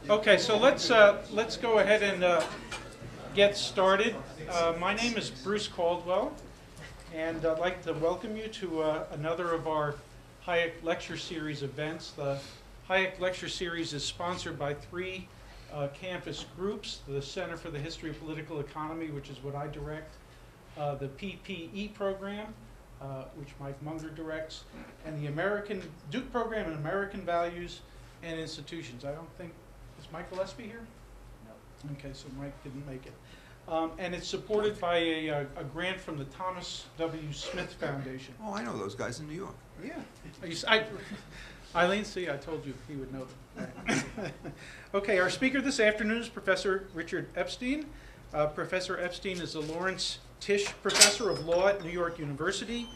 Okay, so let's go ahead and get started. My name is Bruce Caldwell, and I'd like to welcome you to another of our Hayek Lecture Series events. The Hayek Lecture Series is sponsored by three campus groups: the Center for the History of Political Economy, which is what I direct, the PPE program, which Mike Munger directs, and the American Duke program in American Values and Institutions. I don't think, is Mike Gillespie here? No. Okay, so Mike didn't make it. And it's supported by a grant from the Thomas W. Smith Foundation. Oh, I know those guys in New York. Yeah. Eileen, see, I told you he would know them. Okay, our speaker this afternoon is Professor Richard Epstein. Professor Epstein is the Lawrence Tisch Professor of Law at New York University,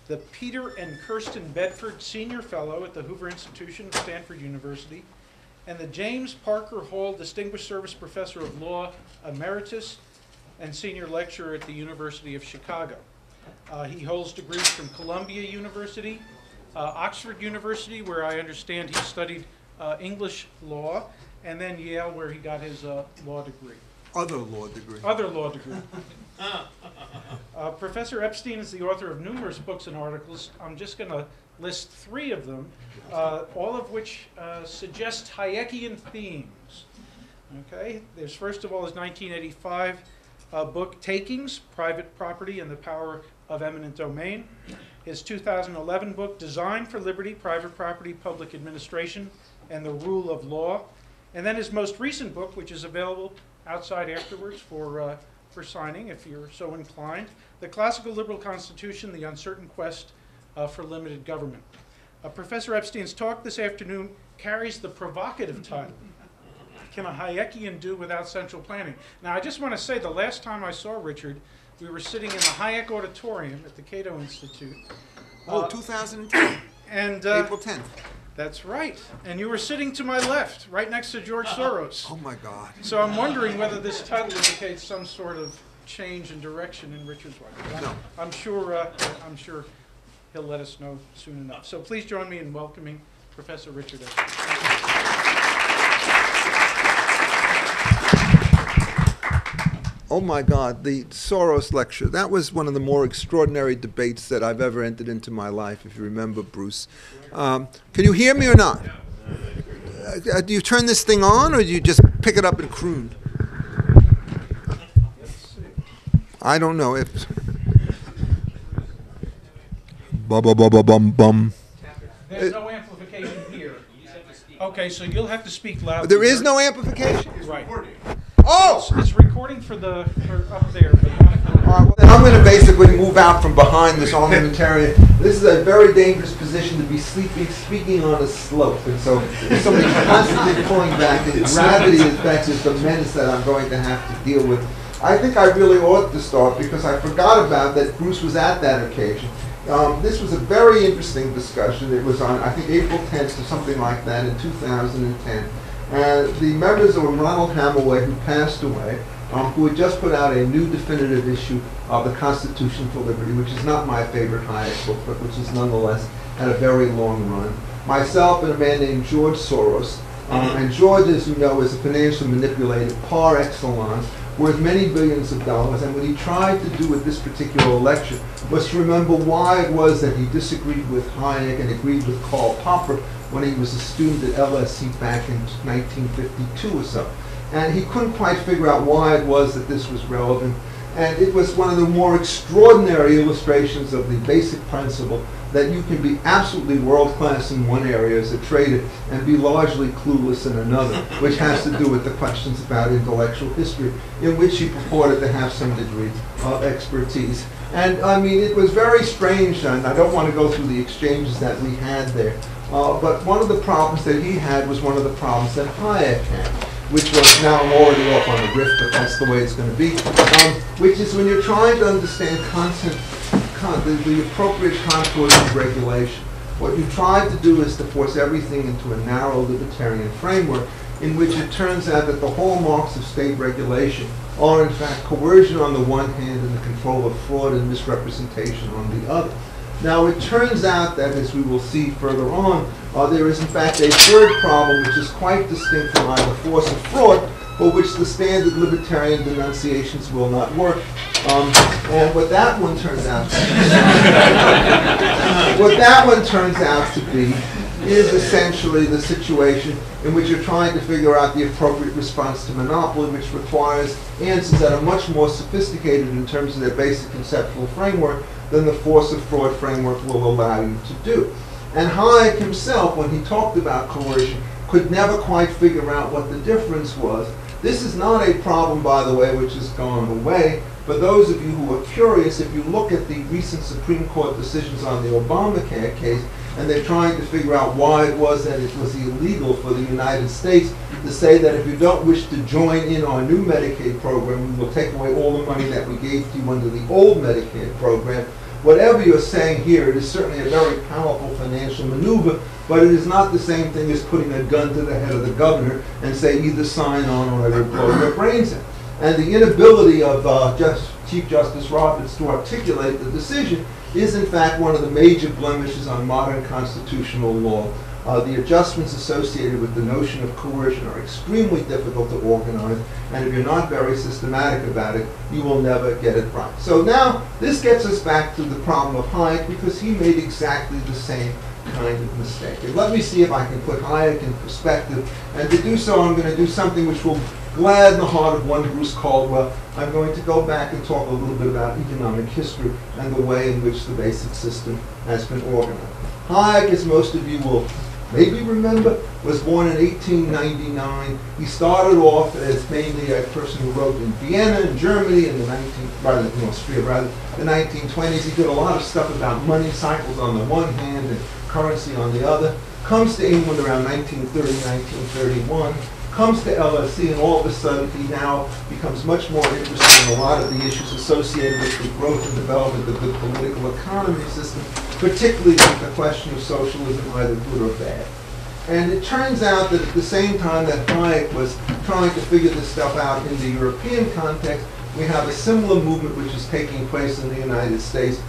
the Peter and Kirsten Bedford Senior Fellow at the Hoover Institution of Stanford University, and the James Parker Hall Distinguished Service Professor of Law Emeritus and Senior Lecturer at the University of Chicago. He holds degrees from Columbia University, Oxford University, where I understand he studied English law, and then Yale, where he got his law degree. Other law degree. Other law degree. Professor Epstein is the author of numerous books and articles. I'm just going to list three of them, all of which suggest Hayekian themes. Okay, there's first of all his 1985 book, Takings, Private Property and the Power of Eminent Domain. His 2011 book, Design for Liberty, Private Property, Public Administration, and the Rule of Law. And then his most recent book, which is available outside afterwards for signing, if you're so inclined, The Classical Liberal Constitution, The Uncertain Quest for Limited Government. Professor Epstein's talk this afternoon carries the provocative title, Can a Hayekian Do Without Central Planning? Now, I just want to say, the last time I saw Richard, we were sitting in the Hayek Auditorium at the Cato Institute. 2010. And April 10th. That's right. And you were sitting to my left, right next to George Soros. Oh my God. So I'm wondering whether this title indicates some sort of change in direction in Richard's life. No. I'm sure he'll let us know soon enough. So please join me in welcoming Professor Richard Epstein. Oh my God, the Soros lecture. That was one of the more extraordinary debates that I've ever entered into my life, if you remember, Bruce. Can you hear me or not? Do you turn this thing on, or do you just pick it up and croon? I don't know if... Bum. There's no amplification here. Okay, so you'll have to speak loudly. There is no amplification? Right. Oh! It's recording for up there, but not Then I'm going to basically move out from behind this armamentarium. This is a very dangerous position to be speaking on a slope, and so there's somebody constantly pulling back, and gravity, in fact, is the menace that I'm going to have to deal with. I think I really ought to start because I forgot about that Bruce was at that occasion. This was a very interesting discussion. It was on, I think, April 10th or something like that in 2010. The members of Ronald Hamaway, who passed away, who had just put out a new definitive issue of the Constitution for Liberty, which is not my favorite Hayek book, but which is nonetheless had a very long run. Myself and a man named George Soros. And George, as you know, is a financial manipulator par excellence, worth many billions of dollars. And what he tried to do with this particular lecture was to remember why it was that he disagreed with Hayek and agreed with Karl Popper when he was a student at LSE back in 1952 or so. And he couldn't quite figure out why it was that this was relevant. And it was one of the more extraordinary illustrations of the basic principle that you can be absolutely world-class in one area as a trader and be largely clueless in another, which has to do with the questions about intellectual history, in which he purported to have some degree of expertise. And I mean, it was very strange, and I don't want to go through the exchanges that we had there, but one of the problems that he had was one of the problems that Hayek had, which was, now I'm already off on the riff, but that's the way it's going to be, which is when you're trying to understand the appropriate contours of regulation. What you try to do is to force everything into a narrow libertarian framework in which it turns out that the hallmarks of state regulation are in fact coercion on the one hand and the control of fraud and misrepresentation on the other. Now, it turns out that, as we will see further on, there is in fact a third problem which is quite distinct from either force or fraud, for which the standard libertarian denunciations will not work. And what that one turns out to be is essentially the situation in which you're trying to figure out the appropriate response to monopoly, which requires answers that are much more sophisticated in terms of their basic conceptual framework than the force of fraud framework will allow you to do. And Hayek himself, when he talked about coercion, could never quite figure out what the difference was. This is not a problem, by the way, which has gone away. For those of you who are curious, if you look at the recent Supreme Court decisions on the Obamacare case, and they're trying to figure out why it was that it was illegal for the United States to say that if you don't wish to join in our new Medicaid program, we will take away all the money that we gave to you under the old Medicaid program. Whatever you're saying here, it is certainly a very powerful financial maneuver, but it is not the same thing as putting a gun to the head of the governor and say either sign on or I will blow your brains in. And the inability of Chief Justice Roberts to articulate the decision is in fact one of the major blemishes on modern constitutional law. The adjustments associated with the notion of coercion are extremely difficult to organize, and if you're not very systematic about it, you will never get it right. So now, this gets us back to the problem of Hayek, because he made exactly the same kind of mistake. And let me see if I can put Hayek in perspective, and to do so, I'm going to do something which will gladden the heart of one Bruce Caldwell. I'm going to go back and talk a little bit about economic history and the way in which the basic system has been organized. Hayek, as most of you will maybe remember, was born in 1899. He started off as mainly a person who wrote in Vienna, in Germany, in Austria, the 1920s. He did a lot of stuff about money cycles on the one hand and currency on the other. Comes to England around 1930, 1931. Comes to LSE, and all of a sudden he now becomes much more interested in a lot of the issues associated with the growth and development of the political economy system, particularly with the question of socialism, either good or bad. And it turns out that at the same time that Hayek was trying to figure this stuff out in the European context, we have a similar movement which is taking place in the United States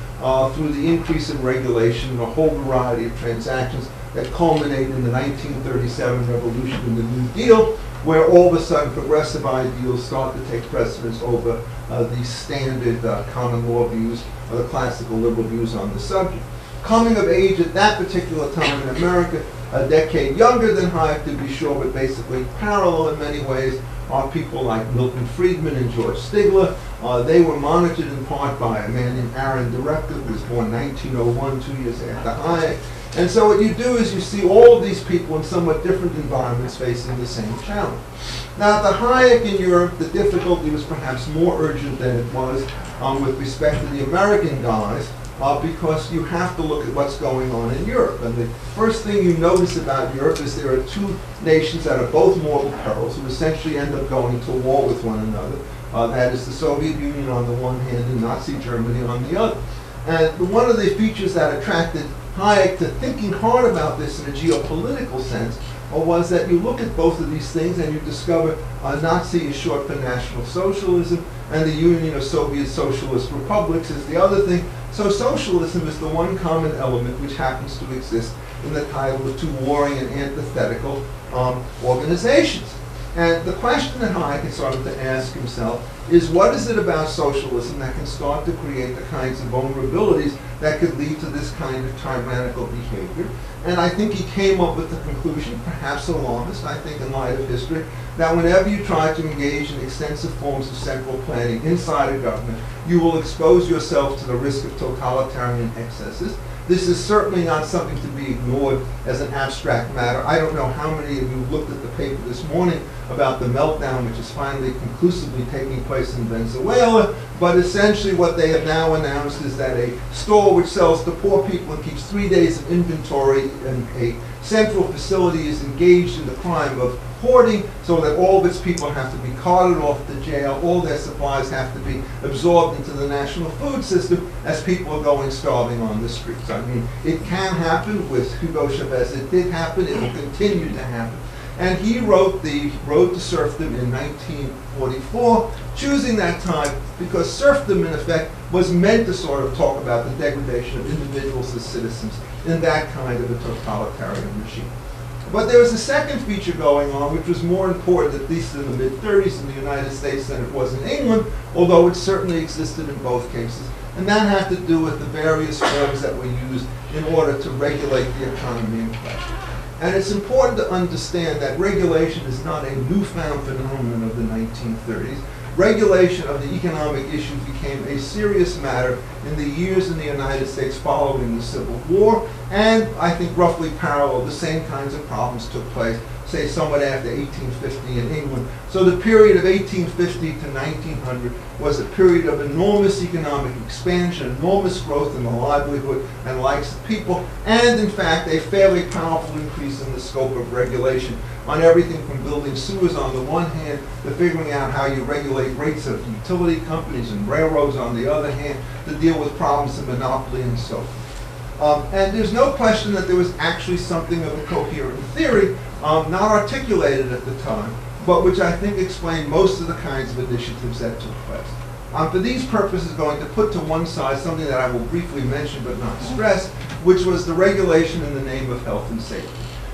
through the increase in regulation and a whole variety of transactions that culminate in the 1937 revolution in the New Deal, where all of a sudden progressive ideals start to take precedence over the standard common law views or the classical liberal views on the subject. Coming of age at that particular time in America, a decade younger than Hayek to be sure, but basically parallel in many ways, are people like Milton Friedman and George Stigler. They were monitored in part by a man named Aaron Director, who was born 1901, 2 years after Hayek. And so what you do is you see all of these people in somewhat different environments facing the same challenge. Now, at the Hayek in Europe, the difficulty was perhaps more urgent than it was with respect to the American guys, because you have to look at what's going on in Europe. And the first thing you notice about Europe is there are two nations that are both mortal perils, who essentially end up going to war with one another. That is the Soviet Union on the one hand and Nazi Germany on the other. And one of the features that attracted Hayek to thinking hard about this in a geopolitical sense was that you look at both of these things and you discover Nazi is short for National Socialism, and the Union of Soviet Socialist Republics is the other thing. So socialism is the one common element which happens to exist in the title of two warring and antithetical organizations. And the question that Hayek has started to ask himself is, what is it about socialism that can start to create the kinds of vulnerabilities that could lead to this kind of tyrannical behavior? And I think he came up with the conclusion, perhaps alarmist, I think in light of history, that whenever you try to engage in extensive forms of central planning inside a government, you will expose yourself to the risk of totalitarian excesses. This is certainly not something to be ignored as an abstract matter. I don't know how many of you looked at the paper this morning about the meltdown which is finally conclusively taking place in Venezuela, but essentially what they have now announced is that a store which sells to poor people and keeps 3 days of inventory in a central facility is engaged in the crime of hoarding, so that all of its people have to be carted off to jail, all their supplies have to be absorbed into the national food system as people are going starving on the streets. I mean, it can happen with Hugo Chavez. It did happen. It will continue to happen. And he wrote the Road to Serfdom in 1944, choosing that time because serfdom, in effect, was meant to sort of talk about the degradation of individuals as citizens in that kind of a totalitarian regime. But there was a second feature going on, which was more important, at least in the mid-30s in the United States than it was in England, although it certainly existed in both cases. And that had to do with the various forms that were used in order to regulate the economy in question. And it's important to understand that regulation is not a newfound phenomenon of the 1930s. Regulation of the economic issue became a serious matter in the years in the United States following the Civil War, and I think roughly parallel, the same kinds of problems took place, say, somewhat after 1850 in England. So the period of 1850 to 1900 was a period of enormous economic expansion, enormous growth in the livelihood and likes of people, and in fact, a fairly powerful increase in the scope of regulation on everything from building sewers on the one hand to figuring out how you regulate rates of utility companies and railroads on the other hand to deal with problems of monopoly and so forth. And there's no question that there was actually something of a coherent theory, not articulated at the time, but which I think explained most of the kinds of initiatives that took place. For these purposes, going to put to one side something that I will briefly mention but not stress, which was the regulation in the name of health and safety.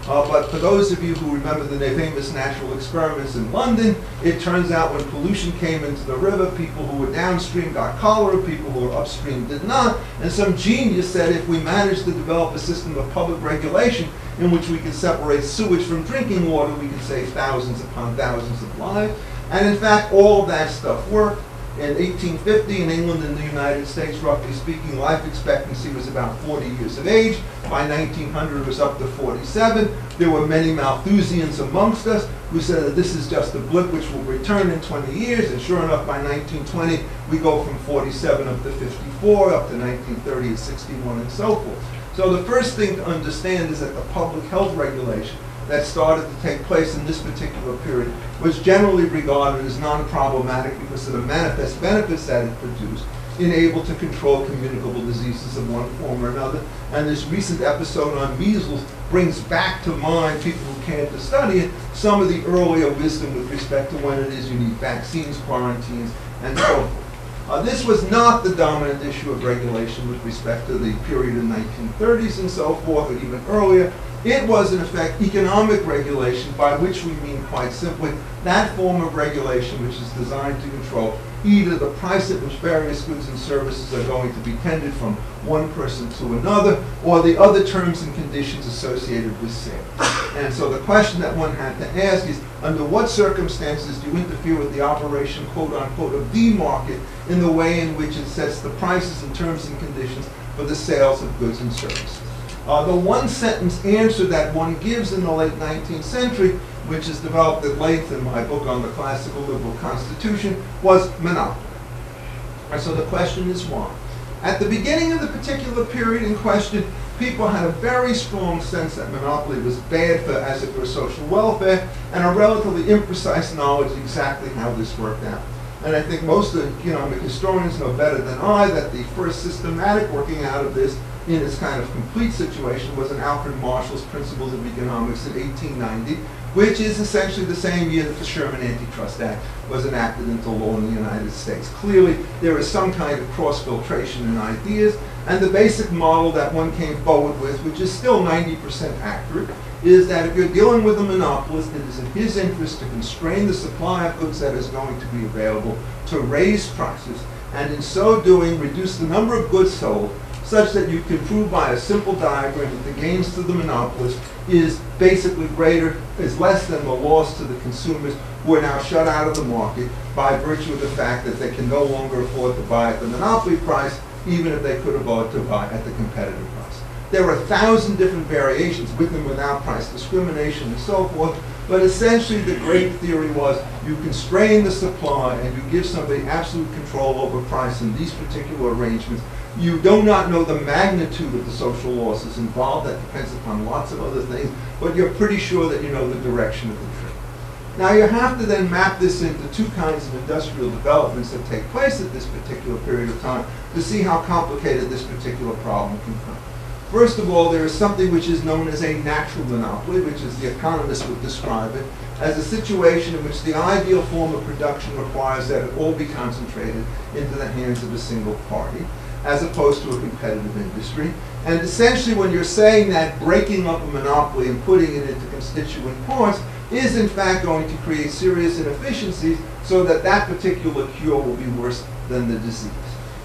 But for those of you who remember the famous natural experiments in London, it turns out when pollution came into the river, people who were downstream got cholera, people who were upstream did not, and some genius said if we managed to develop a system of public regulation in which we could separate sewage from drinking water, we could save thousands upon thousands of lives. And in fact, all of that stuff worked. In 1850, in England and the United States, roughly speaking, life expectancy was about 40 years of age. By 1900, it was up to 47. There were many Malthusians amongst us who said that this is just a blip which will return in 20 years. And sure enough, by 1920, we go from 47 up to 54, up to 1930 at 61, and so forth. So the first thing to understand is that the public health regulation that started to take place in this particular period was generally regarded as non-problematic because of the manifest benefits that it produced in able to control communicable diseases of one form or another. And this recent episode on measles brings back to mind, people who came to study it, some of the earlier wisdom with respect to when it is you need vaccines, quarantines, and so forth. This was not the dominant issue of regulation with respect to the period in the 1930s and so forth, or even earlier. It was, in effect, economic regulation, by which we mean, quite simply, that form of regulation which is designed to control either the price at which various goods and services are going to be tendered from one person to another, or the other terms and conditions associated with sale. And so the question that one had to ask is, under what circumstances do you interfere with the operation, quote unquote, of the market in the way in which it sets the prices and terms and conditions for the sales of goods and services? The one-sentence answer that one gives in the late 19th century, which is developed at length in my book on the classical liberal constitution, was monopoly. And so the question is why? At the beginning of the particular period in question, people had a very strong sense that monopoly was bad for, as it were, social welfare, and a relatively imprecise knowledge of exactly how this worked out. And I think most of the economic historians know better than I that the first systematic working out of this in its kind of complete situation was in Alfred Marshall's Principles of Economics in 1890, which is essentially the same year that the Sherman Antitrust Act was enacted into law in the United States. Clearly, there is some kind of cross-filtration in ideas, and the basic model that one came forward with, which is still 90% accurate, is that if you're dealing with a monopolist, it is in his interest to constrain the supply of goods that is going to be available, to raise prices, and in so doing, reduce the number of goods sold, such that you can prove by a simple diagram that the gains to the monopolist is basically greater, is less than the loss to the consumers who are now shut out of the market by virtue of the fact that they can no longer afford to buy at the monopoly price, even if they could afford to buy at the competitive price. There are 1,000 different variations with and without price discrimination and so forth, but essentially the great theory was you constrain the supply and you give somebody absolute control over price in these particular arrangements. You do not know the magnitude of the social losses involved. That depends upon lots of other things, but you're pretty sure that you know the direction of the trade. Now you have to then map this into two kinds of industrial developments that take place at this particular period of time to see how complicated this particular problem can become. First of all, there is something which is known as a natural monopoly, which is the economist would describe it as a situation in which the ideal form of production requires that it all be concentrated into the hands of a single party, as opposed to a competitive industry. And essentially, when you're saying that breaking up a monopoly and putting it into constituent parts is in fact going to create serious inefficiencies so that that particular cure will be worse than the disease.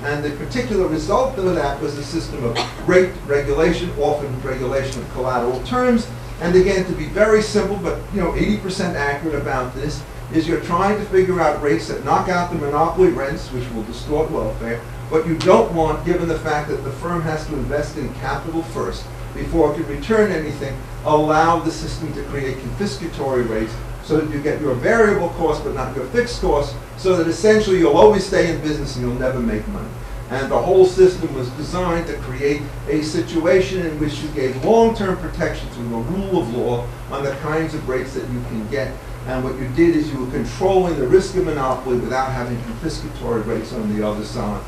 And the particular result of that was a system of rate regulation, often regulation of collateral terms. And again, to be very simple, but 80% accurate about this, is you're trying to figure out rates that knock out the monopoly rents, which will distort welfare, but you don't want, given the fact that the firm has to invest in capital first before it can return anything, allow the system to create confiscatory rates so that you get your variable cost but not your fixed cost, so that essentially you'll always stay in business and you'll never make money. And the whole system was designed to create a situation in which you gave long-term protection through the rule of law on the kinds of rates that you can get. And what you did is you were controlling the risk of monopoly without having confiscatory rates on the other side.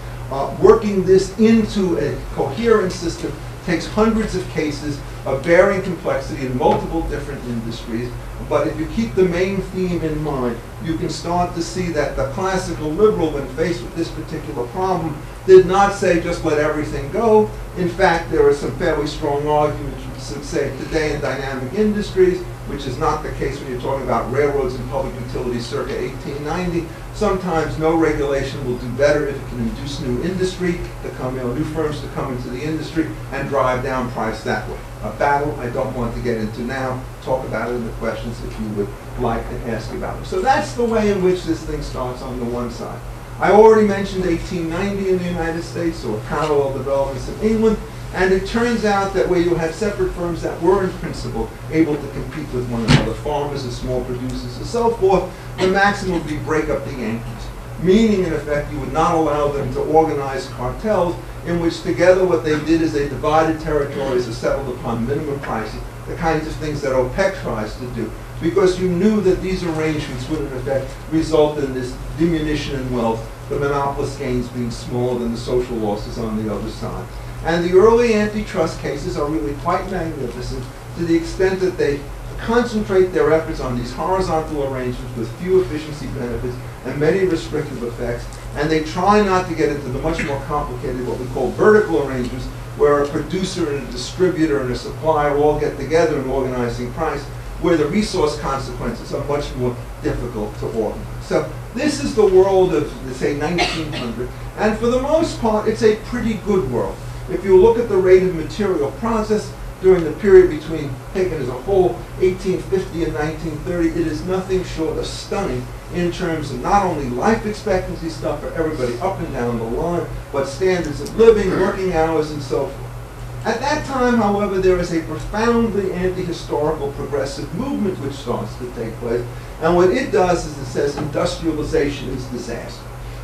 Working this into a coherent system takes hundreds of cases of varying complexity in multiple different industries. But if you keep the main theme in mind, you can start to see that the classical liberal, when faced with this particular problem, did not say just let everything go. In fact, there are some fairly strong arguments which say today in dynamic industries, which is not the case when you're talking about railroads and public utilities circa 1890. Sometimes no regulation will do better if it can induce new industry to come, new firms to come into the industry and drive down price that way. A battle I don't want to get into now. Talk about it in the questions if you would like to ask about it. So that's the way in which this thing starts on the one side. I already mentioned 1890 in the United States, or parallel developments in England. And it turns out that where you had separate firms that were in principle able to compete with one another, farmers and small producers and so forth, the maximum would be break up the Yankees. Meaning, in effect, you would not allow them to organize cartels in which together what they did is they divided territories or settled upon minimum prices, the kinds of things that OPEC tries to do. Because you knew that these arrangements would, in effect, result in this diminution in wealth, the monopolist gains being smaller than the social losses on the other side. And the early antitrust cases are really quite magnificent to the extent that they concentrate their efforts on these horizontal arrangements with few efficiency benefits and many restrictive effects, and they try not to get into the much more complicated, what we call vertical arrangements, where a producer and a distributor and a supplier all get together in organizing price, where the resource consequences are much more difficult to organize. So this is the world of, say, 1900, and for the most part, it's a pretty good world. If you look at the rate of material process during the period between, taken as a whole, 1850 and 1930, it is nothing short of stunning in terms of not only life expectancy stuff for everybody up and down the line, but standards of living, working hours, and so forth. At that time, however, there is a profoundly anti-historical progressive movement which starts to take place. And what it does is it says industrialization is disaster.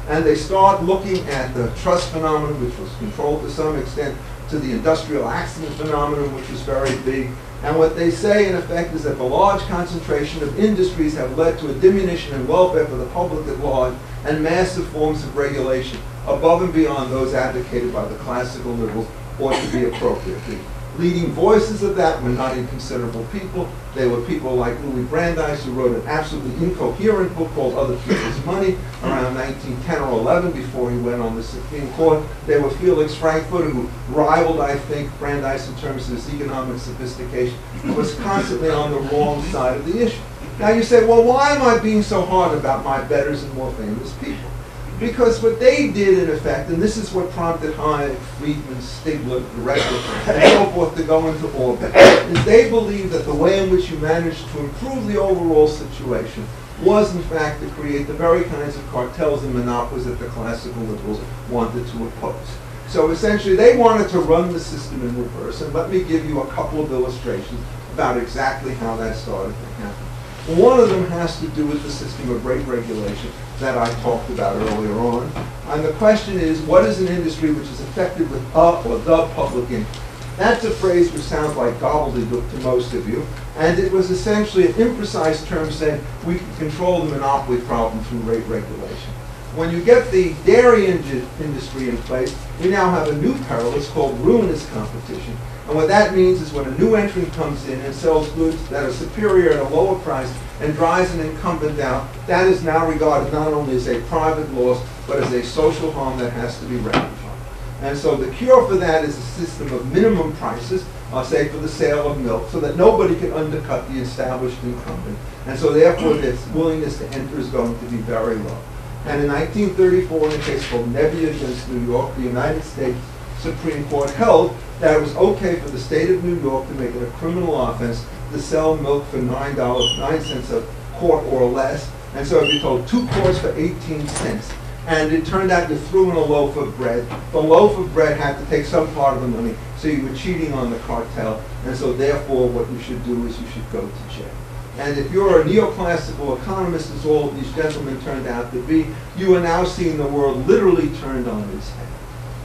And they start looking at the trust phenomenon, which was controlled to some extent, to the industrial accident phenomenon, which was very big. And what they say, in effect, is that the large concentration of industries have led to a diminution in welfare for the public at large and massive forms of regulation above and beyond those advocated by the classical liberals ought to be appropriate. The leading voices of that were not inconsiderable people. They were people like Louis Brandeis, who wrote an absolutely incoherent book called Other People's Money around 1910 or 11 before he went on the Supreme Court. They were Felix Frankfurter, who rivaled, I think, Brandeis in terms of his economic sophistication, who was constantly on the wrong side of the issue. Now you say, well, why am I being so hard about my betters and more famous people? Because what they did, in effect, and this is what prompted Hayek, Friedman, Stigler, Director, and so forth to go into orbit, is they believed that the way in which you managed to improve the overall situation was, in fact, to create the very kinds of cartels and monopolies that the classical liberals wanted to oppose. So essentially, they wanted to run the system in reverse, and let me give you a couple of illustrations about exactly how that started to happen. One of them has to do with the system of rate regulation that I talked about earlier on. And the question is, what is an industry which is affected with a or the public interest? That's a phrase which sounds like gobbledygook to most of you. And it was essentially an imprecise term saying we can control the monopoly problem through rate regulation. When you get the dairy industry in place, we now have a new peril. It's called ruinous competition. And what that means is when a new entrant comes in and sells goods that are superior at a lower price and drives an incumbent out, that is now regarded not only as a private loss, but as a social harm that has to be rectified. And so the cure for that is a system of minimum prices, say for the sale of milk, so that nobody can undercut the established incumbent. And so therefore this willingness to enter is going to be very low. And in 1934, in a case called Nebbia against New York, the United States Supreme Court held that it was okay for the state of New York to make it a criminal offense to sell milk for $9.09 a quart or less. And so if you told 2 quarts for 18 cents, and it turned out you threw in a loaf of bread, the loaf of bread had to take some part of the money, so you were cheating on the cartel, and so therefore what you should do is you should go to jail. And if you're a neoclassical economist, as all of these gentlemen turned out to be, you are now seeing the world literally turned on its head.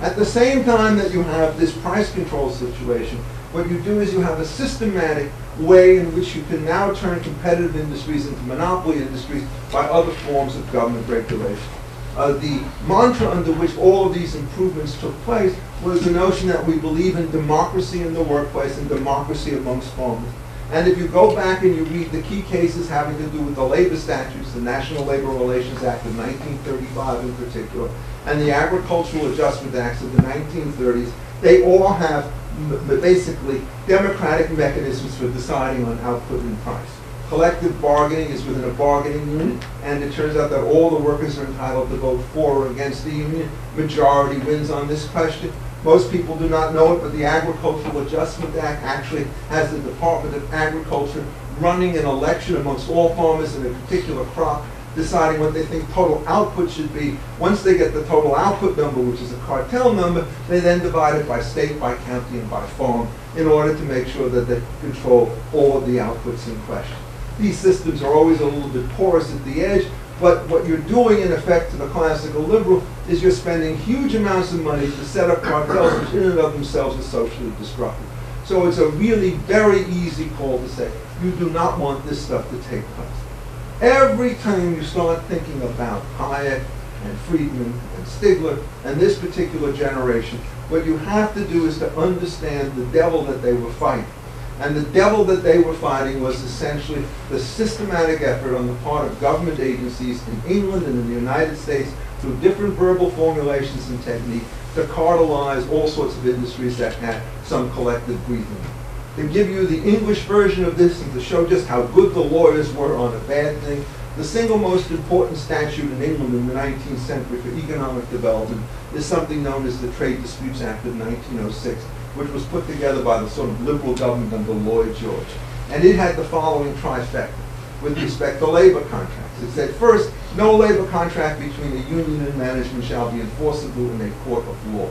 At the same time that you have this price control situation, what you do is you have a systematic way in which you can now turn competitive industries into monopoly industries by other forms of government regulation. The mantra under which all of these improvements took place was the notion that we believe in democracy in the workplace and democracy amongst farmers. And if you go back and you read the key cases having to do with the labor statutes, the National Labor Relations Act of 1935 in particular, and the Agricultural Adjustment Acts of the 1930s, they all have basically democratic mechanisms for deciding on output and price. Collective bargaining is within a bargaining unit, and it turns out that all the workers are entitled to vote for or against the union. Majority wins on this question. Most people do not know it, but the Agricultural Adjustment Act actually has the Department of Agriculture running an election amongst all farmers in a particular crop, deciding what they think total output should be. Once they get the total output number, which is a cartel number, they then divide it by state, by county, and by farm in order to make sure that they control all of the outputs in question. These systems are always a little bit porous at the edge, but what you're doing in effect to the classical liberal is you're spending huge amounts of money to set up cartels which in and of themselves are socially destructive. So it's a really very easy call to say, you do not want this stuff to take place. Every time you start thinking about Hayek and Friedman and Stigler and this particular generation, what you have to do is to understand the devil that they were fighting. And the devil that they were fighting was essentially the systematic effort on the part of government agencies in England and in the United States through different verbal formulations and technique to cartelize all sorts of industries that had some collective breathing. To give you the English version of this and to show just how good the lawyers were on a bad thing, the single most important statute in England in the 19th century for economic development is something known as the Trade Disputes Act of 1906, which was put together by the sort of liberal government under Lloyd George. And it had the following trifecta with respect to labor contracts. It said, first, no labor contract between a union and management shall be enforceable in a court of law,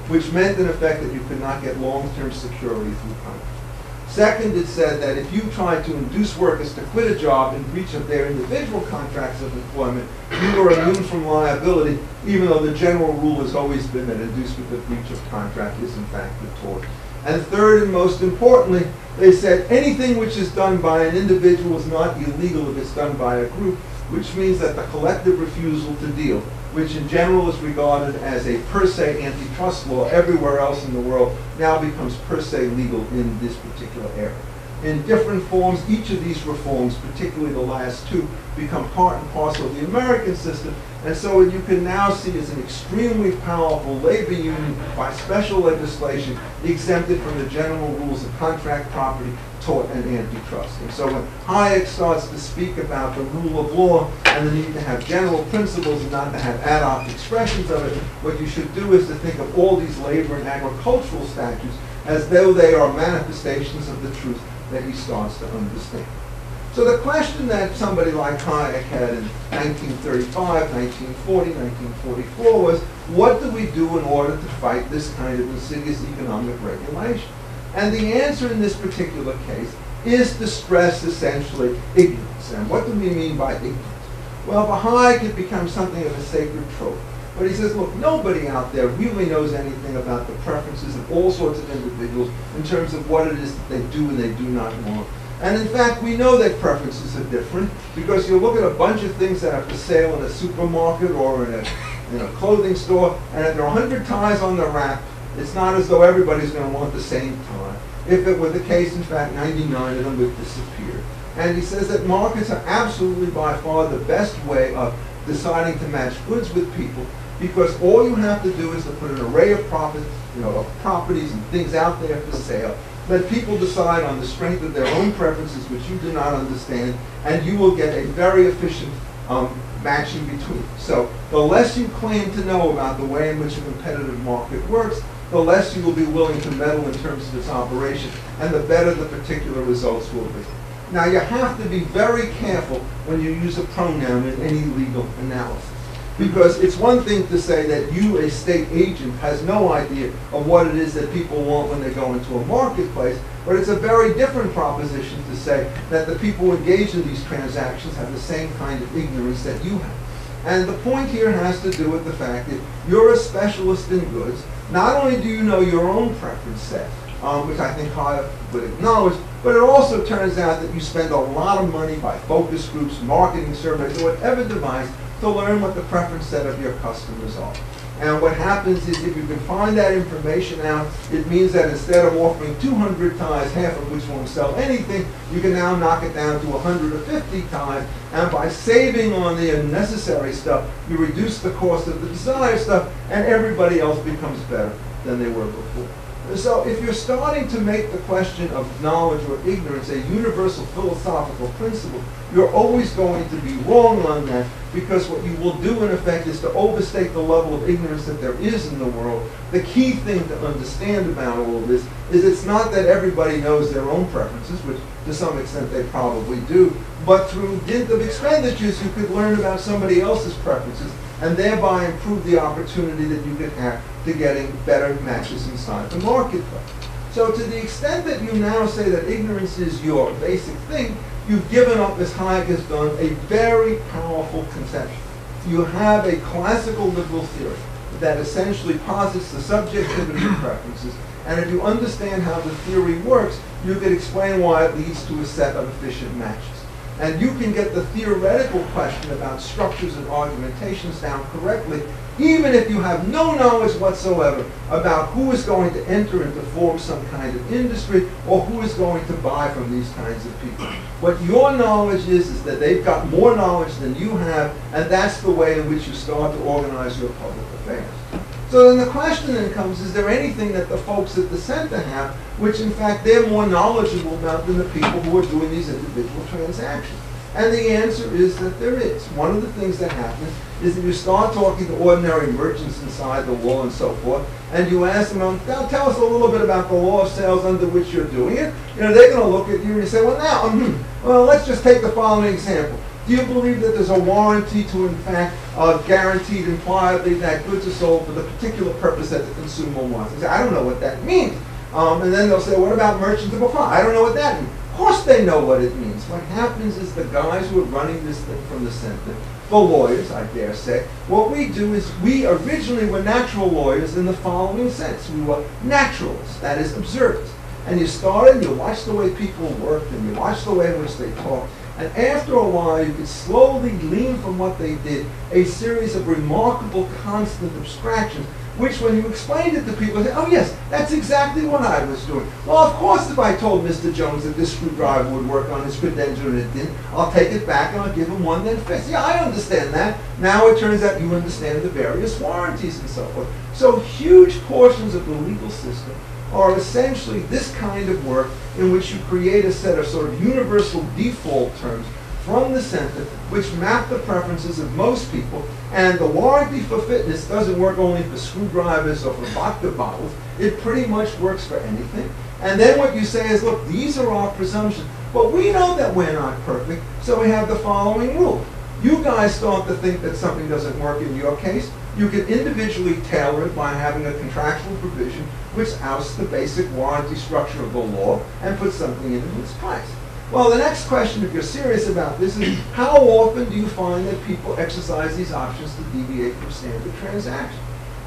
which meant in effect that you could not get long-term security through contracts. Second, it said that if you tried to induce workers to quit a job in breach of their individual contracts of employment, you were immune from liability, even though the general rule has always been that inducement of breach of contract is in fact a tort. And third, and most importantly, they said anything which is done by an individual is not illegal if it's done by a group, which means that the collective refusal to deal, which in general is regarded as a per se antitrust law everywhere else in the world, now becomes per se legal in this particular area. In different forms, each of these reforms, particularly the last two, become part and parcel of the American system, and so what you can now see is an extremely powerful labor union by special legislation exempted from the general rules of contract, property, tort, and antitrust. And so when Hayek starts to speak about the rule of law and the need to have general principles and not to have ad hoc expressions of it, what you should do is to think of all these labor and agricultural statutes as though they are manifestations of the truth that he starts to understand. So the question that somebody like Hayek had in 1935, 1940, 1944 was, what do we do in order to fight this kind of insidious economic regulation? And the answer in this particular case is to stress essentially ignorance. And what do we mean by ignorance? Well, for Hayek it becomes something of a sacred trope. But he says, look, nobody out there really knows anything about the preferences of all sorts of individuals in terms of what it is that they do and they do not want. And in fact, we know that preferences are different because you look at a bunch of things that are for sale in a supermarket or in a clothing store, and if there are 100 ties on the rack, It's not as though everybody's going to want the same time. If it were the case, in fact, 99 of them would disappear. And he says that markets are absolutely by far the best way of deciding to match goods with people, because all you have to do is to put an array of of properties and things out there for sale. Let people decide on the strength of their own preferences, which you do not understand, and you will get a very efficient matching between. So the less you claim to know about the way in which a competitive market works, the less you will be willing to meddle in terms of its operation, and the better the particular results will be. Now, you have to be very careful when you use a pronoun in any legal analysis, because it's one thing to say that you, a state agent, has no idea of what it is that people want when they go into a marketplace, but it's a very different proposition to say that the people engaged in these transactions have the same kind of ignorance that you have. And the point here has to do with the fact that you're a specialist in goods. Not only do you know your own preference set, which I think Haya would acknowledge, but it also turns out that you spend a lot of money by focus groups, marketing surveys, or whatever device to learn what the preference set of your customers are. And what happens is, if you can find that information out, it means that instead of offering 200 ties, half of which won't sell anything, you can now knock it down to 150 ties, and by saving on the unnecessary stuff, you reduce the cost of the desired stuff, and everybody else becomes better than they were before. So if you're starting to make the question of knowledge or ignorance a universal philosophical principle, you're always going to be wrong on that, because what you will do in effect is to overstate the level of ignorance that there is in the world. The key thing to understand about all of this is it's not that everybody knows their own preferences, which to some extent they probably do, but through dint of expenditures you could learn about somebody else's preferences and thereby improve the opportunity that you could have to getting better matches inside the marketplace. So to the extent that you now say that ignorance is your basic thing, you've given up, as Hayek has done, a very powerful conception. You have a classical liberal theory that essentially posits the subjectivity of preferences, and if you understand how the theory works, you can explain why it leads to a set of efficient matches. And you can get the theoretical question about structures and argumentations down correctly, even if you have no knowledge whatsoever about who is going to enter and to form some kind of industry, or who is going to buy from these kinds of people. What your knowledge is that they've got more knowledge than you have, and that's the way in which you start to organize your public affairs. So then the question then comes, is there anything that the folks at the center have, which in fact they're more knowledgeable about than the people who are doing these individual transactions? And the answer is that there is. One of the things that happens is that you start talking to ordinary merchants inside the law and so forth, and you ask them, now tell us a little bit about the law of sales under which you're doing it. You know, they're going to look at you and say, well, now, well, let's just take the following example. Do you believe that there's a warranty to, in fact, guaranteed impliedly that goods are sold for the particular purpose that the consumer wants? They say, I don't know what that means. And then they'll say, what about merchantable property? I don't know what that means. Of course they know what it means. What happens is the guys who are running this thing from the center, the lawyers, I dare say, what we do is we originally were natural lawyers in the following sense. We were naturalists, that is, observers. And you started, and you watched the way people worked, and you watched the way in which they talked. And after a while, you could slowly glean from what they did a series of remarkable constant abstractions, which when you explained it to people, they say, oh yes, that's exactly what I was doing. Well, of course, if I told Mr. Jones that this screwdriver would work on his credenza and it didn't, I'll take it back and I'll give him one that fits. Yeah, I understand that. Now it turns out you understand the various warranties and so forth. So huge portions of the legal system are essentially this kind of work in which you create a set of sort of universal default terms from the center which map the preferences of most people. And the warranty for fitness doesn't work only for screwdrivers or for vodka bottles. It pretty much works for anything. And then what you say is, look, these are our presumptions, but we know that we're not perfect, so we have the following rule. You guys start to think that something doesn't work in your case. You can individually tailor it by having a contractual provision which ousts the basic warranty structure of the law and puts something into its place. Well, the next question, if you're serious about this, is how often do you find that people exercise these options to deviate from standard transactions?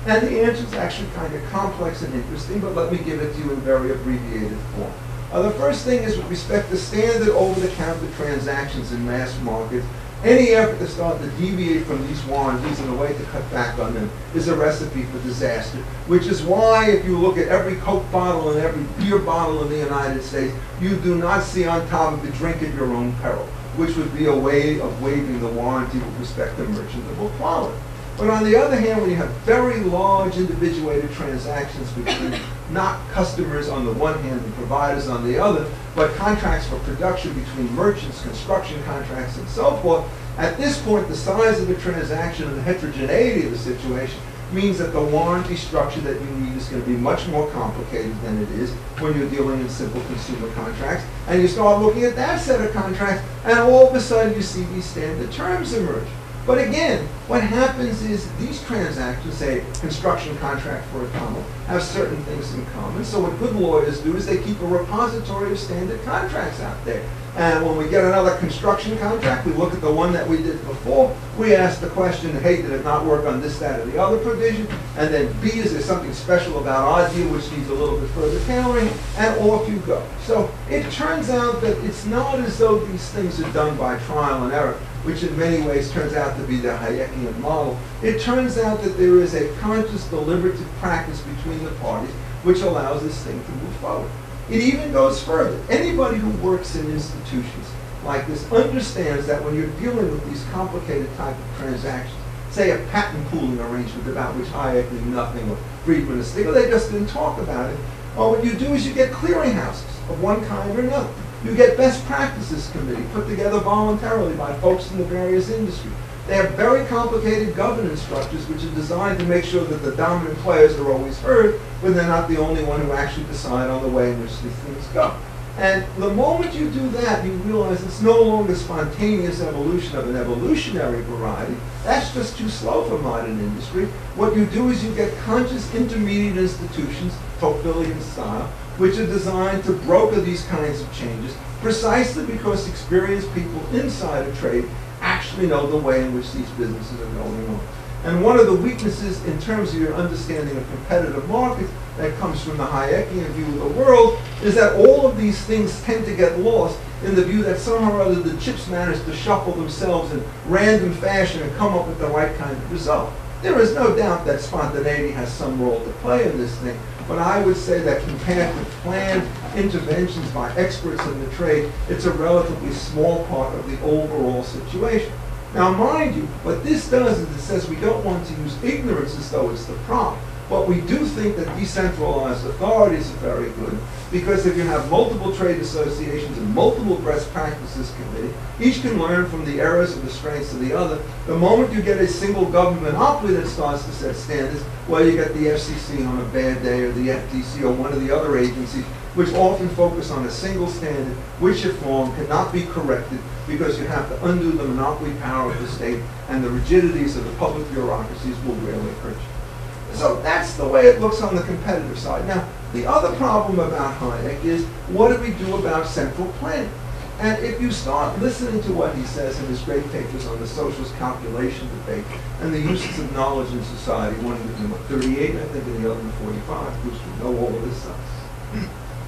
And the answer is actually kind of complex and interesting, but let me give it to you in very abbreviated form. The first thing is with respect to standard over-the-counter transactions in mass markets, Any effort to start to deviate from these warranties in a way to cut back on them is a recipe for disaster, which is why if you look at every Coke bottle and every beer bottle in the United States, you do not see on top of it, drink at your own peril, which would be a way of waiving the warranty with respect to merchantable quality. But on the other hand, when you have very large individuated transactions between not customers on the one hand and providers on the other, but contracts for production between merchants, construction contracts, and so forth, at this point, the size of the transaction and the heterogeneity of the situation means that the warranty structure that you need is going to be much more complicated than it is when you're dealing in simple consumer contracts. And you start looking at that set of contracts, and all of a sudden you see these standard terms emerge. But again, what happens is these transactions, say construction contract for a tunnel, have certain things in common. So what good lawyers do is they keep a repository of standard contracts out there. And when we get another construction contract, we look at the one that we did before. We ask the question, hey, did it not work on this, that, or the other provision? And then B, is there something special about our deal which needs a little bit further tailoring? And off you go. So it turns out that it's not as though these things are done by trial and error, which in many ways turns out to be the Hayekian model. It turns out that there is a conscious, deliberative practice between the parties which allows this thing to move forward. It even goes further. Anybody who works in institutions like this understands that when you're dealing with these complicated type of transactions, say a patent pooling arrangement about which Hayek knew nothing or Friedman is thinking, they just didn't talk about it. Well, what you do is you get clearinghouses of one kind or another. You get best practices committee put together voluntarily by folks in the various industries. They have very complicated governance structures which are designed to make sure that the dominant players are always heard, but they're not the only one who actually decide on the way in which these things go. And the moment you do that, you realize it's no longer spontaneous evolution of an evolutionary variety. That's just too slow for modern industry. What you do is you get conscious intermediate institutions, Tocquevillian style, which are designed to broker these kinds of changes precisely because experienced people inside a trade actually know the way in which these businesses are going on. And one of the weaknesses in terms of your understanding of competitive markets that comes from the Hayekian view of the world is that all of these things tend to get lost in the view that somehow or other the chips manage to shuffle themselves in random fashion and come up with the right kind of result. There is no doubt that spontaneity has some role to play in this thing, but I would say that compared with planned interventions by experts in the trade, it's a relatively small part of the overall situation. Now, mind you, what this does is it says we don't want to use ignorance as though it's the problem. But we do think that decentralized authorities are very good, because if you have multiple trade associations and multiple best practices committee, each can learn from the errors and the strengths of the other. The moment you get a single government monopoly that starts to set standards, well, you get the FCC on a bad day, or the FTC, or one of the other agencies, which often focus on a single standard, which if wrong cannot be corrected because you have to undo the monopoly power of the state, and the rigidities of the public bureaucracies will rarely hurt you. So that's the way it looks on the competitive side. Now, the other problem about Hayek is, what do we do about central planning? And if you start listening to what he says in his great papers on the socialist calculation debate and the uses of knowledge in society, one in 38, I think, and the other in 45, which we know all of this stuff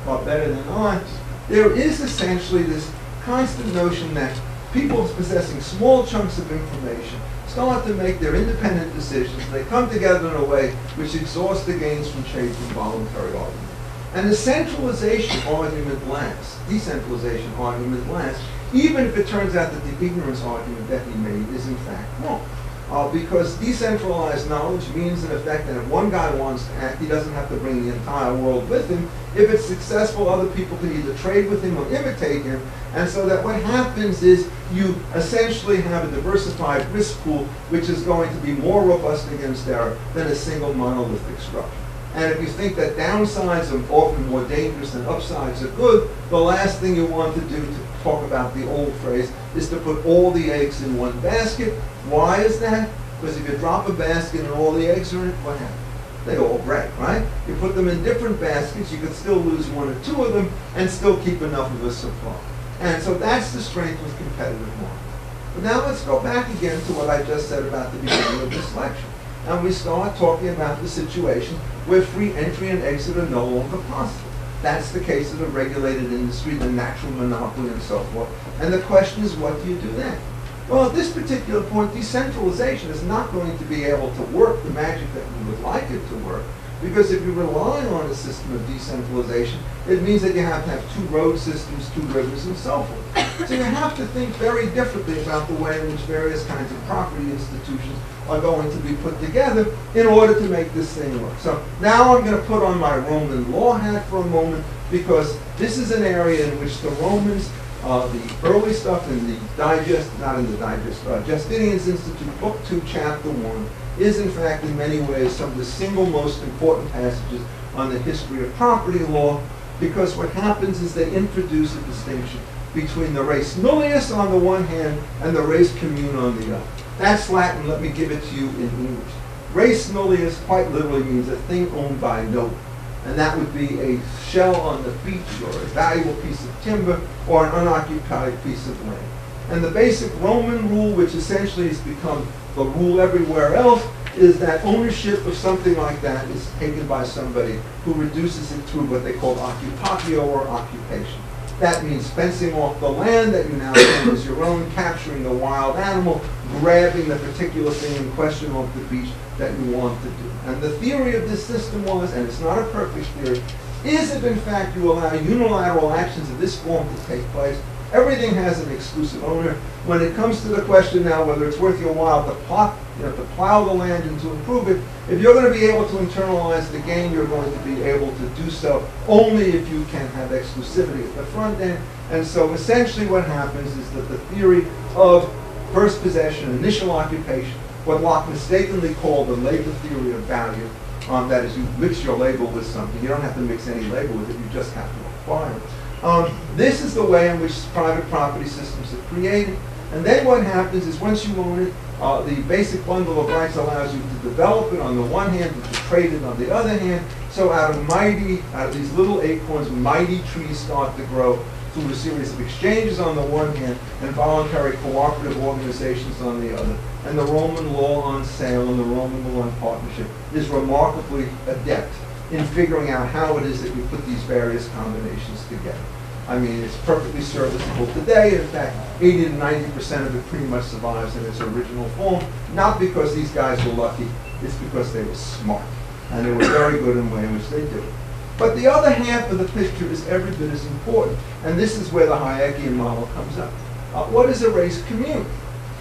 far better than I, there is essentially this constant notion that people possessing small chunks of information start to make their independent decisions. They come together in a way which exhausts the gains from trade from voluntary argument. And the centralization argument lasts, decentralization argument lasts, even if it turns out that the ignorance argument that he made is in fact wrong. Because decentralized knowledge means, in effect, that if one guy wants to act, he doesn't have to bring the entire world with him. If it's successful, other people can either trade with him or imitate him. And so that what happens is you essentially have a diversified risk pool, which is going to be more robust against error than a single monolithic structure. And if you think that downsides are often more dangerous than upsides are good, the last thing you want to do, to talk about the old phrase, is to put all the eggs in one basket. Why is that? Because if you drop a basket and all the eggs are in it, what happens? They all break, right? You put them in different baskets, you could still lose one or two of them and still keep enough of a supply. And so that's the strength of competitive markets. But now let's go back again to what I just said about the beginning of this lecture. And we start talking about the situation where free entry and exit are no longer possible. That's the case of the regulated industry, the natural monopoly, and so forth. And the question is, what do you do then? Well, at this particular point, decentralization is not going to be able to work the magic that we would like it to work, because if you're relying on a system of decentralization, it means that you have to have 2 road systems, 2 rivers, and so forth. So you have to think very differently about the way in which various kinds of property institutions are going to be put together in order to make this thing work. So now I'm going to put on my Roman law hat for a moment, because this is an area in which the Romans, the early stuff in the digest, not in the digest, Justinian's Institute, Book 2, Chapter 1, is in fact in many ways some of the single most important passages on the history of property law, because what happens is they introduce a distinction between the res nullius on the one hand and the res commune on the other. That's Latin, let me give it to you in English. Res nullius quite literally means a thing owned by no one. And that would be a shell on the beach, or a valuable piece of timber, or an unoccupied piece of land. And the basic Roman rule, which essentially has become the rule everywhere else, is that ownership of something like that is taken by somebody who reduces it to what they call occupatio, or occupation. That means fencing off the land that you now claim as your own, capturing the wild animal, grabbing the particular thing in question off the beach that you want to do. And the theory of this system was, and it's not a perfect theory, is if in fact you allow unilateral actions of this form to take place, everything has an exclusive owner. When it comes to the question now whether it's worth your while to plow the land and to improve it, if you're going to be able to internalize the gain, you're going to be able to do so only if you can have exclusivity at the front end. And so essentially what happens is that the theory of first possession, initial occupation, what Locke mistakenly called the labor theory of value, that is, you mix your labor with something. You don't have to mix any labor with it, you just have to acquire it. This is the way in which private property systems are created. And then what happens is once you own it, the basic bundle of rights allows you to develop it on the one hand and to trade it on the other hand. So out of these little acorns, mighty trees start to grow through a series of exchanges on the one hand and voluntary cooperative organizations on the other. And the Roman law on sale and the Roman law on partnership is remarkably adept in figuring out how it is that you put these various combinations together. I mean, it's perfectly serviceable today. In fact, 80 to 90% of it pretty much survives in its original form, not because these guys were lucky, it's because they were smart. And they were very good in the way in which they did it. But the other half of the picture is every bit as important, and this is where the Hayekian model comes up. What is a race community?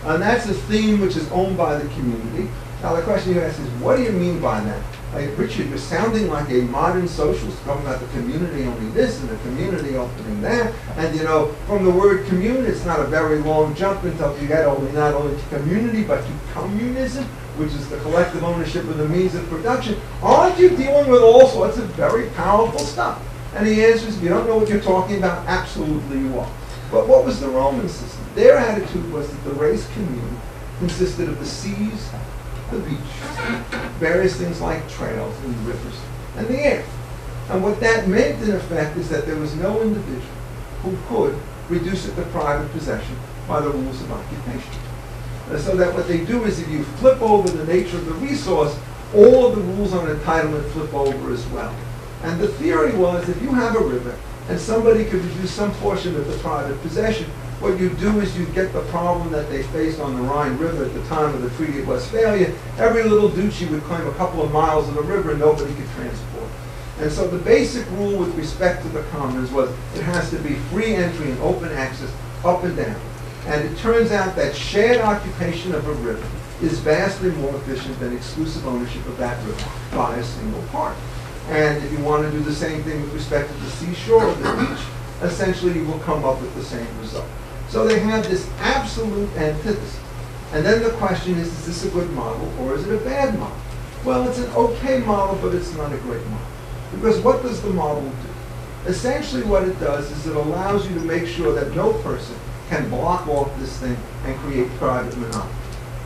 And that's a theme which is owned by the community. Now the question you ask is, what do you mean by that? Richard, you're sounding like a modern socialist talking about the community owning this and the community owning that. And you know, from the word commune, it's not a very long jump until you get not only to community, but to communism, which is the collective ownership of the means of production. Aren't you dealing with all sorts of very powerful stuff? And the answer is, if you don't know what you're talking about, absolutely you are. But what was the Roman system? Their attitude was that the res commune consisted of the seas, the beach, various things like trails and rivers, and the air. And what that meant, in effect, is that there was no individual who could reduce it to private possession by the rules of occupation. So that what they do is if you flip over the nature of the resource, all of the rules on entitlement flip over as well. And the theory was if you have a river and somebody could reduce some portion of the private possession, what you do is you get the problem that they faced on the Rhine River at the time of the Treaty of Westphalia. Every little duchy would claim a couple of miles of the river and nobody could transport. And so the basic rule with respect to the commons was it has to be free entry and open access up and down. And it turns out that shared occupation of a river is vastly more efficient than exclusive ownership of that river by a single party. And if you want to do the same thing with respect to the seashore or the beach, essentially you will come up with the same result. So they have this absolute antithesis. And then the question is this a good model or is it a bad model? Well, it's an okay model, but it's not a great model. Because what does the model do? Essentially what it does is it allows you to make sure that no person can block off this thing and create private monopoly.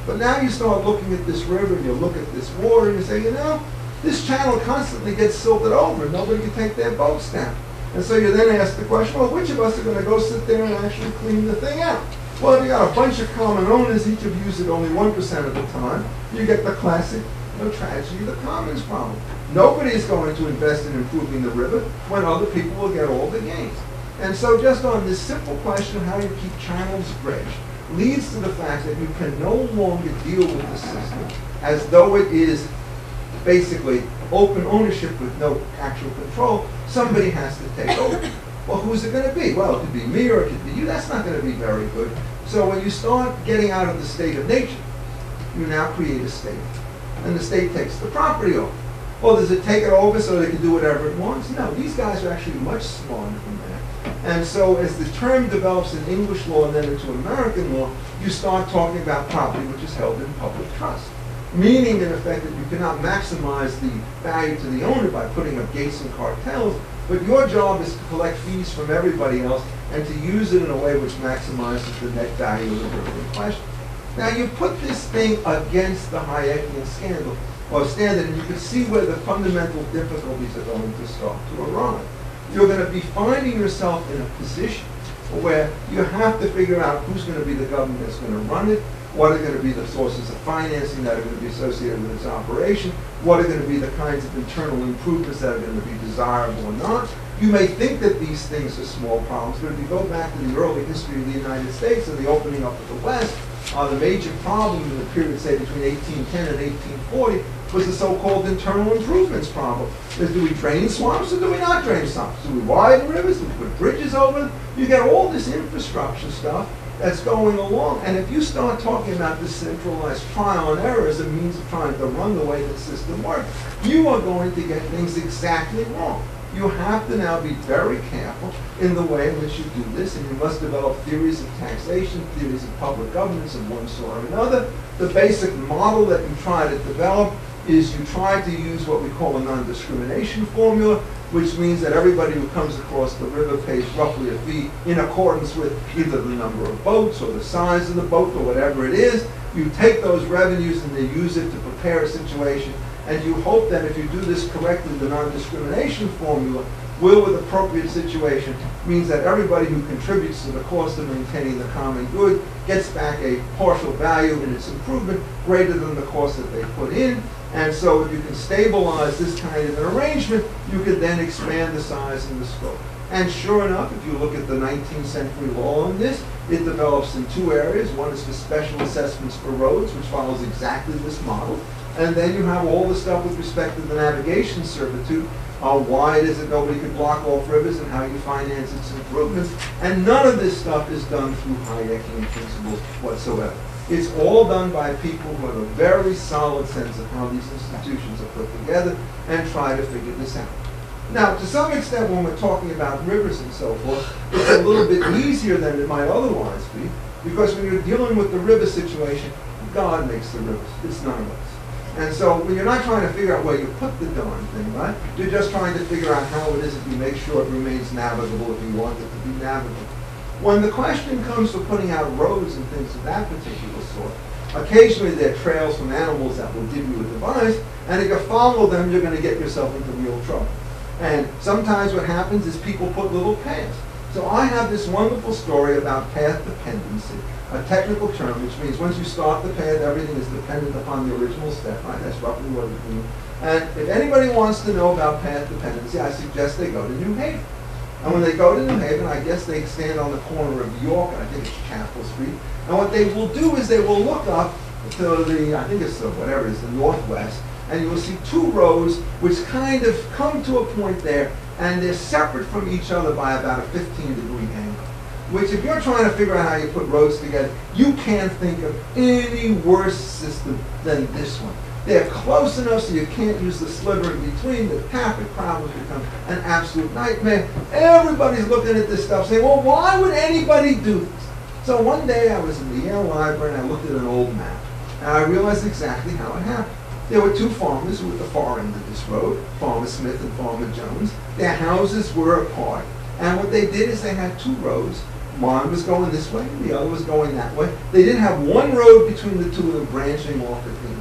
But now you start looking at this river, and you look at this water, and you say, you know, this channel constantly gets silted over, and nobody can take their boats down. And so you then ask the question, well, which of us are going to go sit there and actually clean the thing out? Well, if you got a bunch of common owners, each of you use it only 1% of the time, you get the classic tragedy of the commons problem. Nobody is going to invest in improving the river when other people will get all the gains. And so just on this simple question of how you keep channels dredged, leads to the fact that you can no longer deal with the system as though it is basically open ownership with no actual control. Somebody has to take over. Well, who's it going to be? Well, it could be me or it could be you. That's not going to be very good. So when you start getting out of the state of nature, you now create a state. And the state takes the property over. Well, does it take it over so they can do whatever it wants? No, these guys are actually much smarter than that. And so as the term develops in English law and then into American law, you start talking about property which is held in public trust. Meaning, in effect, that you cannot maximize the value to the owner by putting up gates and cartels, but your job is to collect fees from everybody else and to use it in a way which maximizes the net value of the river in question. Now, you put this thing against the Hayekian scandal, or standard, and you can see where the fundamental difficulties are going to start to arise. You're going to be finding yourself in a position where you have to figure out who's going to be the government that's going to run it, what are going to be the sources of financing that are going to be associated with its operation, what are going to be the kinds of internal improvements that are going to be desirable or not. You may think that these things are small problems, but if you go back to the early history of the United States and the opening up of the West, the major problem in the period, say, between 1810 and 1840 was the so-called internal improvements problem. Do we drain swamps or do we not drain swamps? Do we widen rivers? Do we put bridges over them? You get all this infrastructure stuff that's going along. And if you start talking about this centralized trial and error as a means of trying to run the way the system works, you are going to get things exactly wrong. You have to now be very careful in the way in which you do this, and you must develop theories of taxation, theories of public governance of one sort or another. The basic model that you try to develop is you try to use what we call a non-discrimination formula, which means that everybody who comes across the river pays roughly a fee in accordance with either the number of boats or the size of the boat or whatever it is. You take those revenues and you use it to prepare a situation, and you hope that if you do this correctly, the non-discrimination formula will, with appropriate situation, means that everybody who contributes to the cost of maintaining the common good gets back a partial value in its improvement greater than the cost that they put in. And so if you can stabilize this kind of an arrangement, you can then expand the size and the scope. And sure enough, if you look at the 19th century law on this, it develops in two areas. One is for special assessments for roads, which follows exactly this model. And then you have all the stuff with respect to the navigation servitude. Why is it nobody can block off rivers and how you finance its improvements? And none of this stuff is done through Hayekian principles whatsoever. It's all done by people who have a very solid sense of how these institutions are put together and try to figure this out. Now, to some extent, when we're talking about rivers and so forth, it's a little bit easier than it might otherwise be, because when you're dealing with the river situation, God makes the rivers. It's none of us. And so when you're not trying to figure out where you put the darn thing, right? You're just trying to figure out how it is that you make sure it remains navigable if you want it to be navigable. When the question comes to putting out roads and things of that particular sort, occasionally there are trails from animals that will give you a device, and if you follow them, you're going to get yourself into real trouble. And sometimes what happens is people put little paths. So I have this wonderful story about path dependency, a technical term, which means once you start the path, everything is dependent upon the original step, right? That's roughly what it means. And if anybody wants to know about path dependency, I suggest they go to New Haven. And when they go to New Haven, I guess they stand on the corner of York, and I think it's Chapel Street. And what they will do is they will look up to the, I think it's the, whatever it is, the northwest, and you will see two roads which kind of come to a point there, and they're separate from each other by about a 15-degree angle. Which, if you're trying to figure out how you put roads together, you can't think of any worse system than this one. They're close enough so you can't use the sliver in between. The traffic problems become an absolute nightmare. Everybody's looking at this stuff saying, well, why would anybody do this? So one day I was in the Yale Library and I looked at an old map. And I realized exactly how it happened. There were two farmers who were at the far end of this road, Farmer Smith and Farmer Jones. Their houses were apart. And what they did is they had two roads. One was going this way, and the other was going that way. They didn't have one road between the two of them branching off at anything.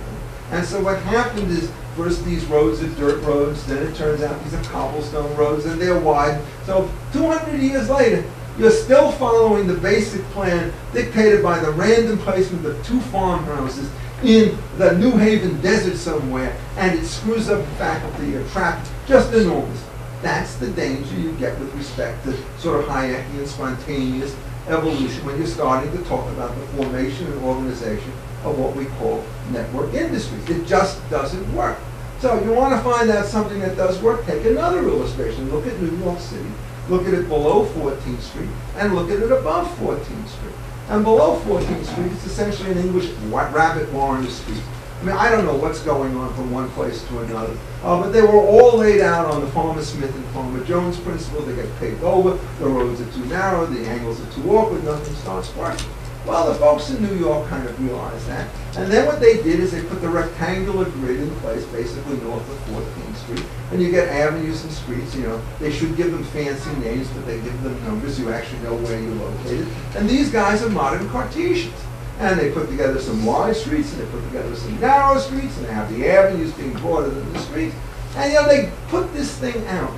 And so what happened is, first these roads are dirt roads, then it turns out these are cobblestone roads, and they're wide. So 200 years later, you're still following the basic plan dictated by the random placement of two farmhouses in the New Haven desert somewhere, and it screws up the faculty of traffic just enormously. That's the danger you get with respect to sort of Hayekian spontaneous evolution when you're starting to talk about the formation and organization of what we call network industries. It just doesn't work. So you want to find out something that does work, take another illustration. Look at New York City. Look at it below 14th Street and look at it above 14th Street. And below 14th Street, it's essentially an English rabbit warren street. I mean, I don't know what's going on from one place to another, but they were all laid out on the Farmer Smith and Farmer Jones principle. They get paved over, the roads are too narrow, the angles are too awkward, nothing starts working. Well, the folks in New York kind of realized that, and then what they did is they put the rectangular grid in place, basically north of 14th Street, and you get avenues and streets. You know, they should give them fancy names, but they give them numbers. You actually know where you're located. And these guys are modern Cartesians. And they put together some wide streets, and they put together some narrow streets, and they have the avenues being broader than the streets. And, you know, they put this thing out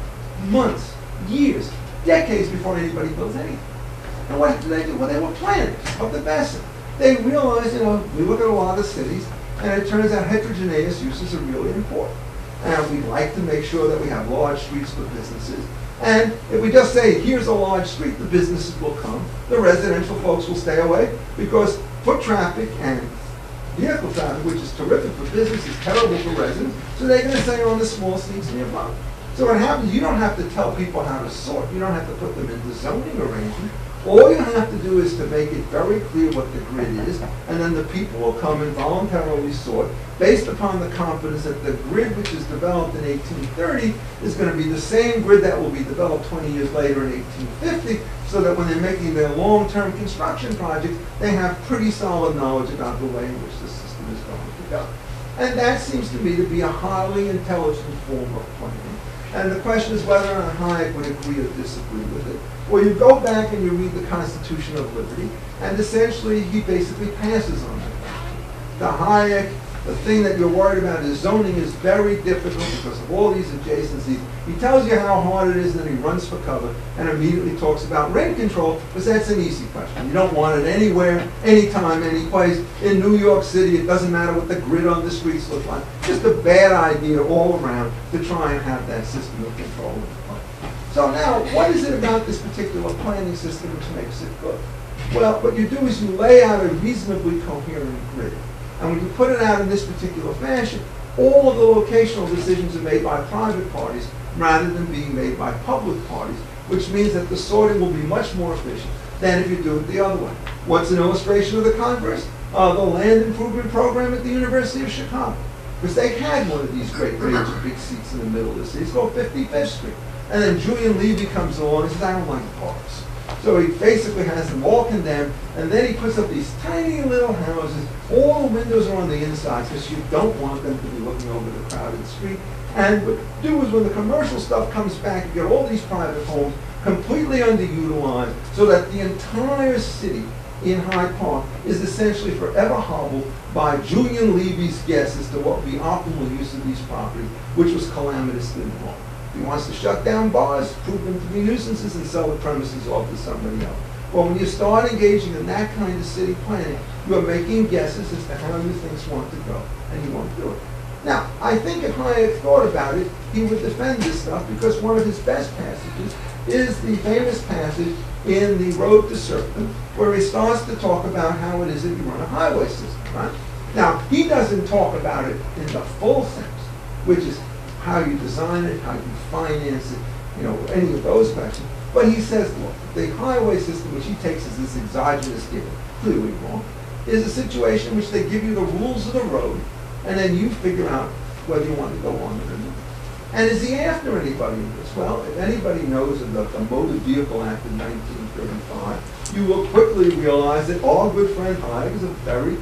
months, years, decades before anybody builds anything. And what did they do? Well, they were planners of the best. They realized, you know, we look at a lot of cities, and it turns out heterogeneous uses are really important. And we like to make sure that we have large streets for businesses. And if we just say, here's a large street, the businesses will come. The residential folks will stay away because foot traffic and vehicle traffic, which is terrific for business, is terrible for residents. So they're going to stay on the small streets nearby. So what happens, you don't have to tell people how to sort. You don't have to put them into zoning arrangements. All you have to do is to make it very clear what the grid is, and then the people will come and voluntarily sort based upon the confidence that the grid which is developed in 1830 is going to be the same grid that will be developed 20 years later in 1850, so that when they're making their long-term construction projects, they have pretty solid knowledge about the way in which the system is going to go. And that seems to me to be a highly intelligent form of planning. And the question is whether or not Hayek would agree or disagree with it. Well, you go back and you read the Constitution of Liberty, and essentially he basically passes on that. The Hayek, the thing that you're worried about is zoning is very difficult because of all these adjacencies. He tells you how hard it is, and then he runs for cover and immediately talks about rent control, because that's an easy question. You don't want it anywhere, anytime, any place. In New York City, it doesn't matter what the grid on the streets look like. Just a bad idea all around to try and have that system of control. So now, what is it about this particular planning system which makes it good? Well, what you do is you lay out a reasonably coherent grid. And when you put it out in this particular fashion, all of the locational decisions are made by private parties rather than being made by public parties, which means that the sorting will be much more efficient than if you do it the other way. What's an illustration of the converse? The land improvement program at the University of Chicago. Because they had one of these great range of big seats in the middle of the city. It's called 55th Street. And then Julian Levy comes along and says, I don't like parks. So he basically has them all condemned, and then he puts up these tiny little houses. All the windows are on the inside because you don't want them to be looking over the crowded street. And what you do is when the commercial stuff comes back, you get all these private homes completely underutilized so that the entire city in Hyde Park is essentially forever hobbled by Julian Levy's guess as to what would be optimal use of these properties, which was calamitously wrong. He wants to shut down bars, prove them to be nuisances, and sell the premises off to somebody else. Well, when you start engaging in that kind of city planning, you're making guesses as to how you things want to go, and you won't do it. Now, I think if Hayek thought about it, he would defend this stuff because one of his best passages is the famous passage in The Road to Serfdom, where he starts to talk about how it is that you run a highway system, right? Now, he doesn't talk about it in the full sense, which is how you design it, how you finance it, you know, any of those questions. But he says, look, the highway system, which he takes as this exogenous given, clearly wrong, is a situation in which they give you the rules of the road, and then you figure out whether you want to go on it or not. And is he after anybody in this? Well, if anybody knows of the Motor Vehicle Act of 1935, you will quickly realize that our good friend Hayek is a very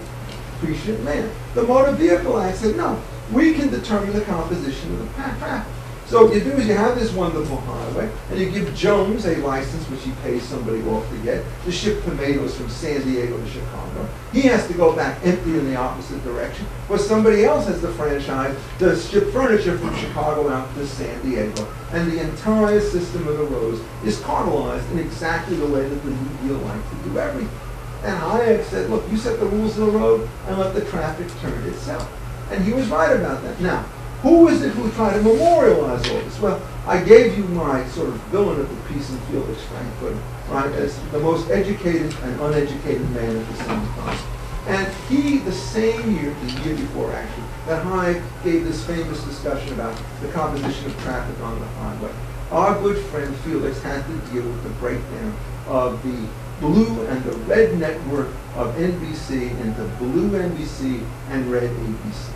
prescient man. The Motor Vehicle Act said, no, we can determine the composition of the traffic. So what you do is you have this wonderful highway, and you give Jones a license, which he pays somebody off to get, to ship tomatoes from San Diego to Chicago. He has to go back empty in the opposite direction, where somebody else has the franchise to ship furniture from Chicago out to San Diego. And the entire system of the roads is cartelized in exactly the way that the New Deal likes to do everything. And Hayek said, look, you set the rules of the road and let the traffic turn itself. And he was right about that. Now, who is it who tried to memorialize all this? Well, I gave you my sort of villain of the piece in Felix Frankfurt right, as the most educated and uneducated man at the same time. And he, the same year, the year before actually, that Hayek gave this famous discussion about the composition of traffic on the highway, our good friend Felix had to deal with the breakdown of the blue and the red network of NBC into blue NBC and red ABC.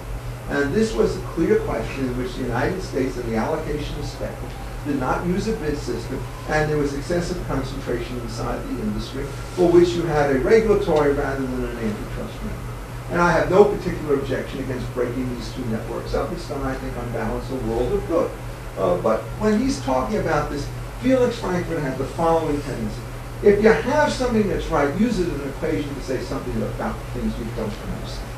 And this was a clear question in which the United States and the allocation of spectrum did not use a bid system, and there was excessive concentration inside the industry for which you had a regulatory rather than an antitrust remedy. And I have no particular objection against breaking these two networks up. It's done, I think, on balance, a world of good. But when he's talking about this, Felix Frankfurt had the following tendency. If you have something that's right, use it as an equation to say something about things you don't understand.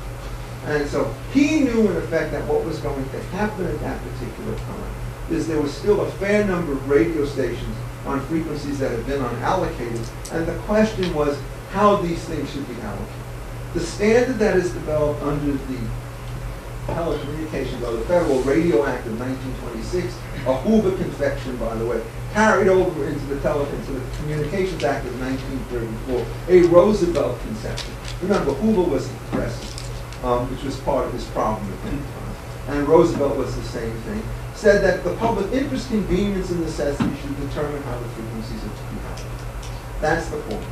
And so he knew, in effect, that what was going to happen at that particular time is there was still a fair number of radio stations on frequencies that had been unallocated, and the question was how these things should be allocated. The standard that is developed under the Telecommunications, or the Federal Radio Act of 1926, a Hoover confection, by the way, carried over into the Communications Act of 1934, a Roosevelt conception. Remember, Hoover was the president, which was part of his problem at that time, and Roosevelt was the same thing, said that the public interest, convenience, and necessity should determine how the frequencies are to be allocated. That's the point.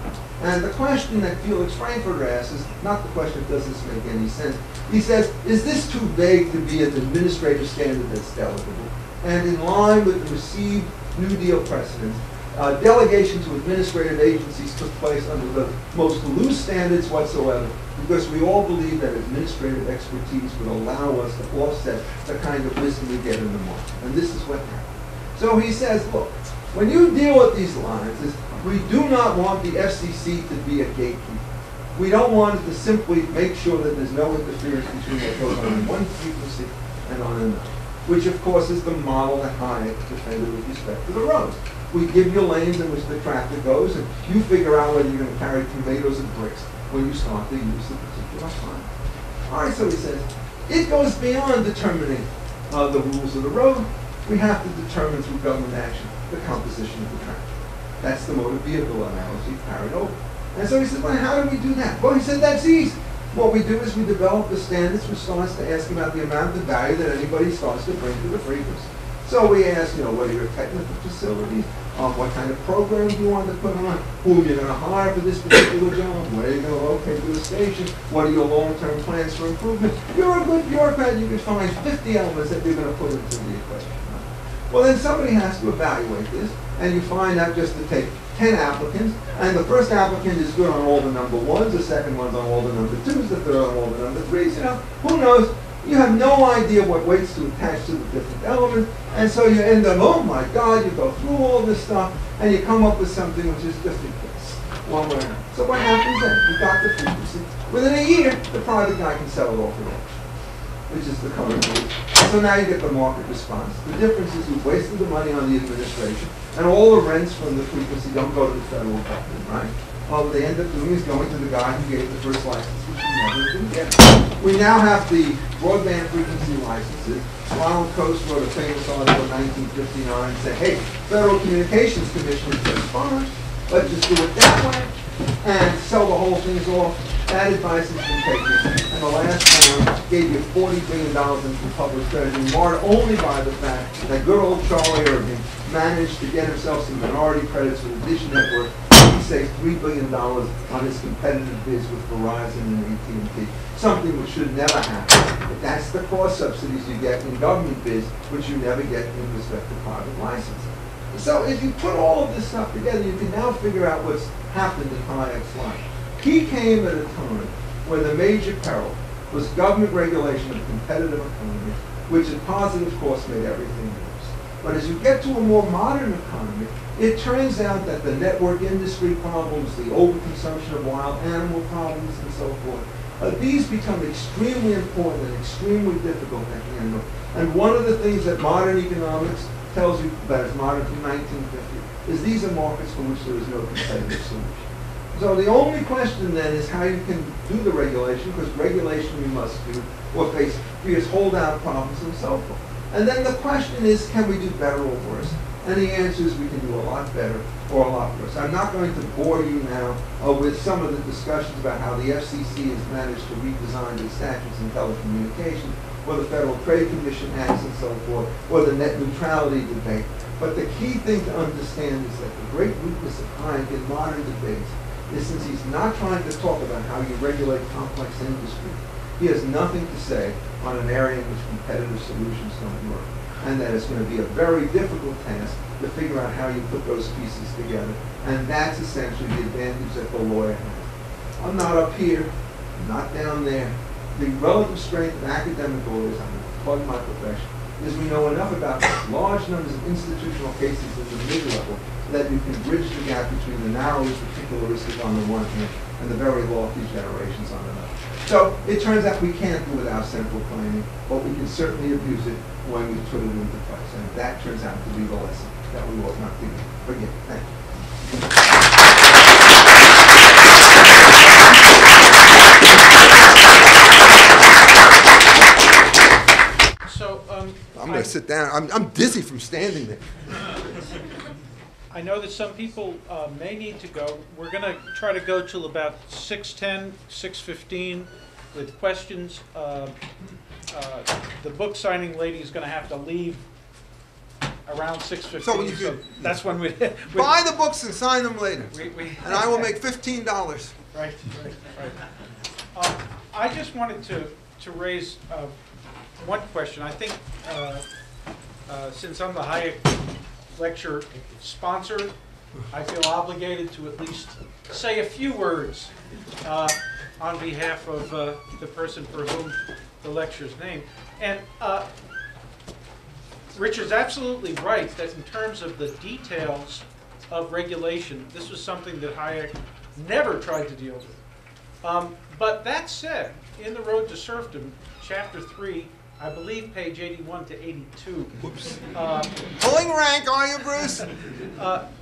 And the question that Felix Frankfurter asks is not the question, does this make any sense? He says, is this too vague to be an administrative standard that's delegable? And in line with the received New Deal precedents, delegation to administrative agencies took place under the most loose standards whatsoever, because we all believe that administrative expertise would allow us to offset the kind of wisdom we get in the market. And this is what happened. So he says, look, when you deal with these lines, we do not want the FCC to be a gatekeeper. We don't want it to simply make sure that there's no interference between what goes on one frequency and on another, which of course is the model that Hayek defended with respect to the roads. We give you lanes in which the traffic goes, and you figure out whether you're going to carry tomatoes and bricks when you start to use the particular line. All right, so he says, it goes beyond determining the rules of the road. We have to determine through government action the composition of the traffic. That's the motor vehicle analogy carried over. And so he said, well, how do we do that? Well, he said, that's easy. What we do is we develop the standards which starts to ask about the amount of value that anybody starts to bring to the frequency. So we ask, what are your technical facilities? What kind of program do you want to put on? Who are you going to hire for this particular job? Where are you going to locate the station? What are your long-term plans for improvement? You're a good bureaucrat. You can find 50 elements that you're going to put into the equation. Well, then somebody has to evaluate this, and you find out just to take 10 applicants, and the first applicant is good on all the number ones, the second one's on all the number twos, the third on all the number threes. Who knows? You have no idea what weights to attach to the different elements, and so you end up, oh my God, you go through all this stuff, and you come up with something which is just a guess, one way or another. So what happens then? You got the frequency. Within a year, the private guy can sell it off for auction, which is the current rule. So now you get the market response. The difference is you've wasted the money on the administration, and all the rents from the frequency don't go to the federal government, right? All they end up doing is going to the guy who gave the first license, which you never did get. We now have the broadband frequency licenses. Ronald Coase wrote a famous article in 1959 saying, hey, Federal Communications Commission is just fine. Let's just do it that way and sell the whole thing off. That advice has been taken, and the last one gave you $40 billion into public treasury, marred only by the fact that good old Charlie Irving managed to get himself some minority credits for the Dish Network. He saved $3 billion on his competitive bids with Verizon and AT&T, something which should never happen. But that's the cross subsidies you get in government bids, which you never get in respect to private licensing. So if you put all of this stuff together, you can now figure out what's happened in Hayek's life. He came at a time when the major peril was government regulation of competitive economy, which in positive course made everything worse. But as you get to a more modern economy, it turns out that the network industry problems, the overconsumption of wild animal problems, and so forth, these become extremely important and extremely difficult to handle. And one of the things that modern economics tells you, that is modern from 1950, is these are markets for which there is no competitive solution. So the only question then is how you can do the regulation, because regulation we must do, or face holdout problems and so forth. And then the question is, can we do better or worse? And the answer is we can do a lot better or a lot worse. I'm not going to bore you now with some of the discussions about how the FCC has managed to redesign the statutes in telecommunications, or the Federal Trade Commission acts and so forth, or the net neutrality debate. But the key thing to understand is that the great weakness of Hayek in modern debates is, since he's not trying to talk about how you regulate complex industry, he has nothing to say on an area in which competitive solutions don't work. And that it's going to be a very difficult task to figure out how you put those pieces together. And that's essentially the advantage that the lawyer has. I'm not up here, I'm not down there. The relative strength of academic lawyers, I'm going to plug my profession, is we know enough about large numbers of institutional cases in the mid-level that you can bridge the gap between the narrowly particularistic on the one hand and the very lofty generations on another. So it turns out we can't do without central planning, but we can certainly abuse it when we put it into place. And that turns out to be the lesson that we ought not to forget. Thank you. So I'm going to sit down. I'm dizzy from standing there. I know that some people may need to go. We're going to try to go till about 6:10, 6:15 with questions. The book signing lady is going to have to leave around 6:15. So that's when we buy the books and sign them later. And I will make $15. Right. I just wanted to raise one question. I think since I'm the Hayek lecture sponsor, I feel obligated to at least say a few words on behalf of the person for whom the lecture is named. And Richard's absolutely right that in terms of the details of regulation, this was something that Hayek never tried to deal with. But that said, in The Road to Serfdom, Chapter 3, I believe page 81 to 82. Whoops. Pulling rank, are you, Bruce?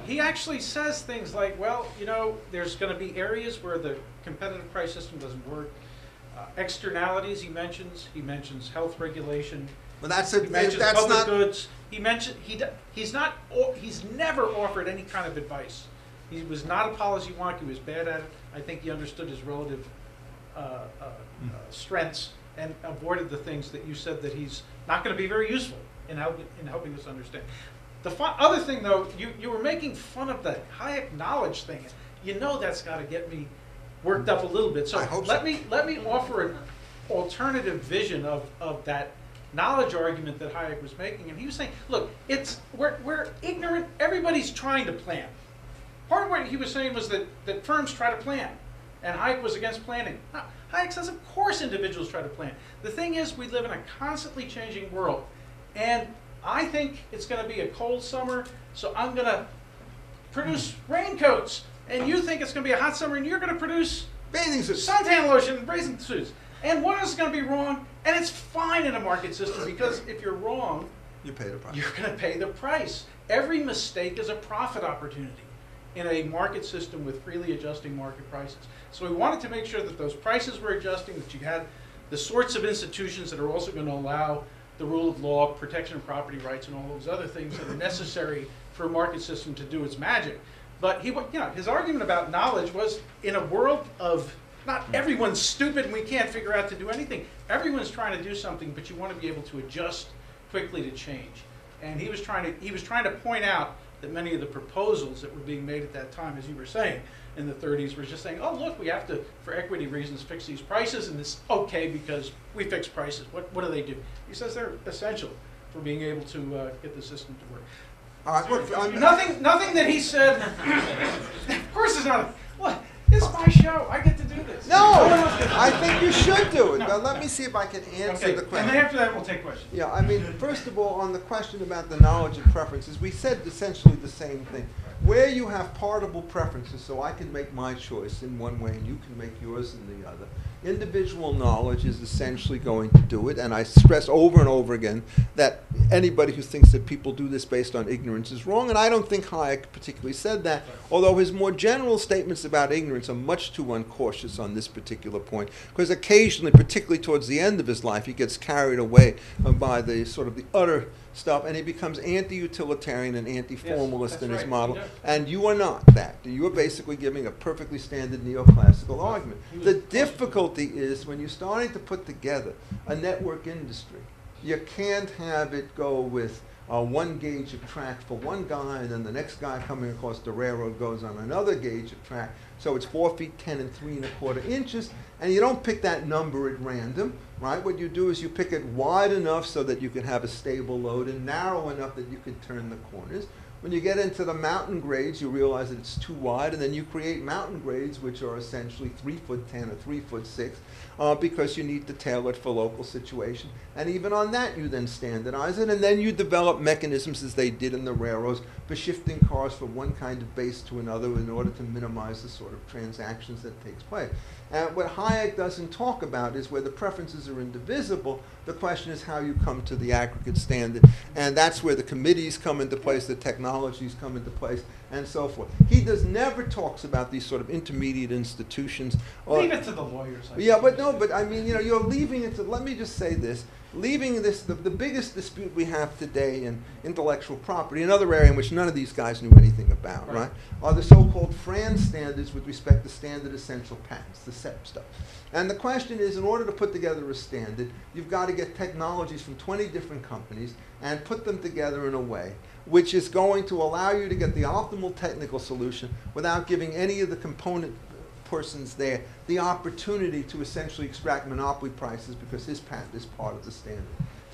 He actually says things like, well, you know, there's going to be areas where the competitive price system doesn't work. Externalities he mentions health regulation. Well, that's he mentions public goods. He mentioned he's never offered any kind of advice. He was not a policy wonk. He was bad at it. I think he understood his relative strengths and avoided the things that you said that he's not going to be very useful in helping us understand. The other thing, though, you were making fun of the Hayek knowledge thing. You know that's got to get me worked up a little bit. So let me offer an alternative vision of that knowledge argument that Hayek was making. And he was saying, look, we're ignorant. Everybody's trying to plan. Part of what he was saying was that firms try to plan, and Hayek was against planning. No, Hayek says, of course individuals try to plan. The thing is, we live in a constantly changing world. And I think it's going to be a cold summer, so I'm going to produce raincoats. And you think it's going to be a hot summer, and you're going to produce bathing suits, suntan lotion, and bathing suits. And one is going to be wrong, and it's fine in a market system, because if you're wrong, you pay the price. You're going to pay the price. Every mistake is a profit opportunity in a market system with freely adjusting market prices. So we wanted to make sure that those prices were adjusting, that you had the sorts of institutions that are also going to allow the rule of law, protection of property rights, and all those other things that are necessary for a market system to do its magic. But his argument about knowledge was, in a world of not everyone's stupid and we can't figure out to do anything. Everyone's trying to do something, but you want to be able to adjust quickly to change. And he was trying to point out that many of the proposals that were being made at that time, as you were saying, in the 30s, were just saying, oh, look, we have to, for equity reasons, fix these prices, and it's okay because we fix prices. What do they do? He says they're essential for being able to get the system to work. All right, look, nothing that he said, of course it's not, what? It's my show. I get to do this. No, I think you should do it. Now, let me see if I can answer the question. And then after that, we'll take questions. Yeah, I mean, first of all, on the question about the knowledge and preferences, we said essentially the same thing. Where you have partible preferences, so I can make my choice in one way and you can make yours in the other, individual knowledge is essentially going to do it. And I stress over and over again that anybody who thinks that people do this based on ignorance is wrong. And I don't think Hayek particularly said that, although his more general statements about ignorance are much too uncautious on this particular point, because occasionally, particularly towards the end of his life, he gets carried away by the sort of the utter stuff, and he becomes anti-utilitarian and anti-formalist Yes, in his right. model. Yeah. And you are not that. You are basically giving a perfectly standard neoclassical argument. The difficulty is when you're starting to put together a network industry, you can't have it go with one gauge of track for one guy, and then the next guy coming across the railroad goes on another gauge of track. So it's 4 feet 10 and 3 1/4 inches, and you don't pick that number at random, right? What you do is you pick it wide enough so that you can have a stable load and narrow enough that you can turn the corners. When you get into the mountain grades, you realize that it's too wide, and then you create mountain grades which are essentially 3 foot 10 or 3 foot 6, because you need to tailor it for local situation. And even on that, you then standardize it, and then you develop mechanisms, as they did in the railroads, for shifting cars from one kind of base to another in order to minimize the sort of transactions that takes place. And what Hayek doesn't talk about is where the preferences are indivisible. The question is how you come to the aggregate standard, and that's where the committees come into place, the technologies come into place, and so forth. He never talks about these sort of intermediate institutions. Leave it to the lawyers. Yeah, but no, but I mean, you know, you're leaving it to, let me just say this, leaving this, the biggest dispute we have today in intellectual property, another area in which none of these guys knew anything about, right, are the so-called FRAND standards with respect to standard essential patents, the SEP stuff. And the question is, in order to put together a standard, you've got to get technologies from 20 different companies and put them together in a way which is going to allow you to get the optimal technical solution without giving any of the component persons there the opportunity to essentially extract monopoly prices because his patent is part of the standard.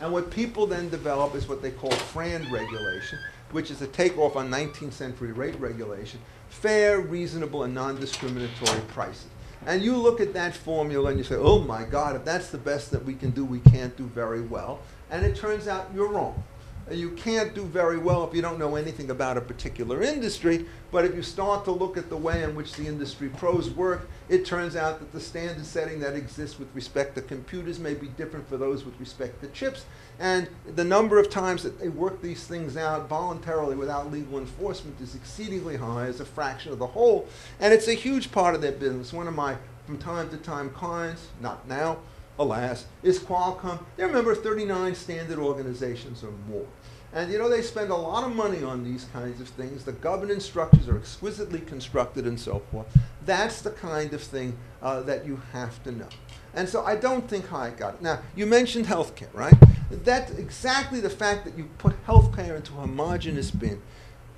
And what people then develop is what they call FRAND regulation, which is a takeoff on 19th century rate regulation, fair, reasonable, and non-discriminatory prices. And you look at that formula and you say, oh my God, if that's the best that we can do, we can't do very well. And it turns out you're wrong. You can't do very well if you don't know anything about a particular industry, but if you start to look at the way in which the industry pros work, it turns out that the standard setting that exists with respect to computers may be different for those with respect to chips, and the number of times that they work these things out voluntarily without legal enforcement is exceedingly high as a fraction of the whole, and it's a huge part of their business. One of my, from time to time, clients, not now, alas, is Qualcomm. They're a member of 39 standard organizations or more. And you know, they spend a lot of money on these kinds of things. The governance structures are exquisitely constructed and so forth. That's the kind of thing that you have to know. And so I don't think Hayek got it. Now, you mentioned healthcare, right? That's exactly the fact that you put healthcare into a homogeneous bin,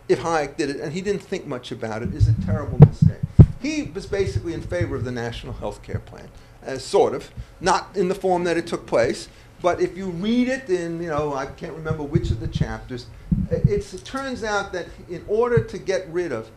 if Hayek did it, and he didn't think much about it, is a terrible mistake. He was basically in favor of the national healthcare plan. Sort of, not in the form that it took place, but if you read it in, you know, I can't remember which of the chapters, it turns out that in order to get rid of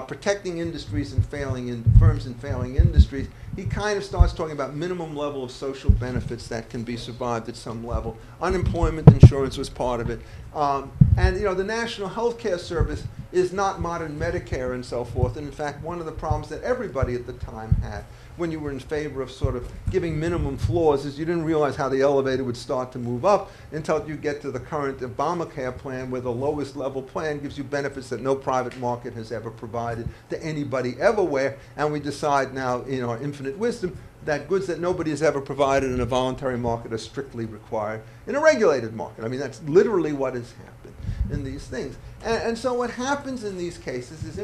protecting industries and firms in failing industries, he kind of starts talking about minimum level of social benefits that can be survived at some level. Unemployment insurance was part of it. And you know, the National Health Care Service is not modern Medicare and so forth. And in fact, one of the problems that everybody at the time had when you were in favor of sort of giving minimum floors is you didn't realize how the elevator would start to move up until you get to the current Obamacare plan, where the lowest level plan gives you benefits that no private market has ever provided to anybody everywhere. And we decide now in our infinite wisdom that goods that nobody has ever provided in a voluntary market are strictly required in a regulated market. I mean, that's literally what has happened in these things. And so what happens in these cases is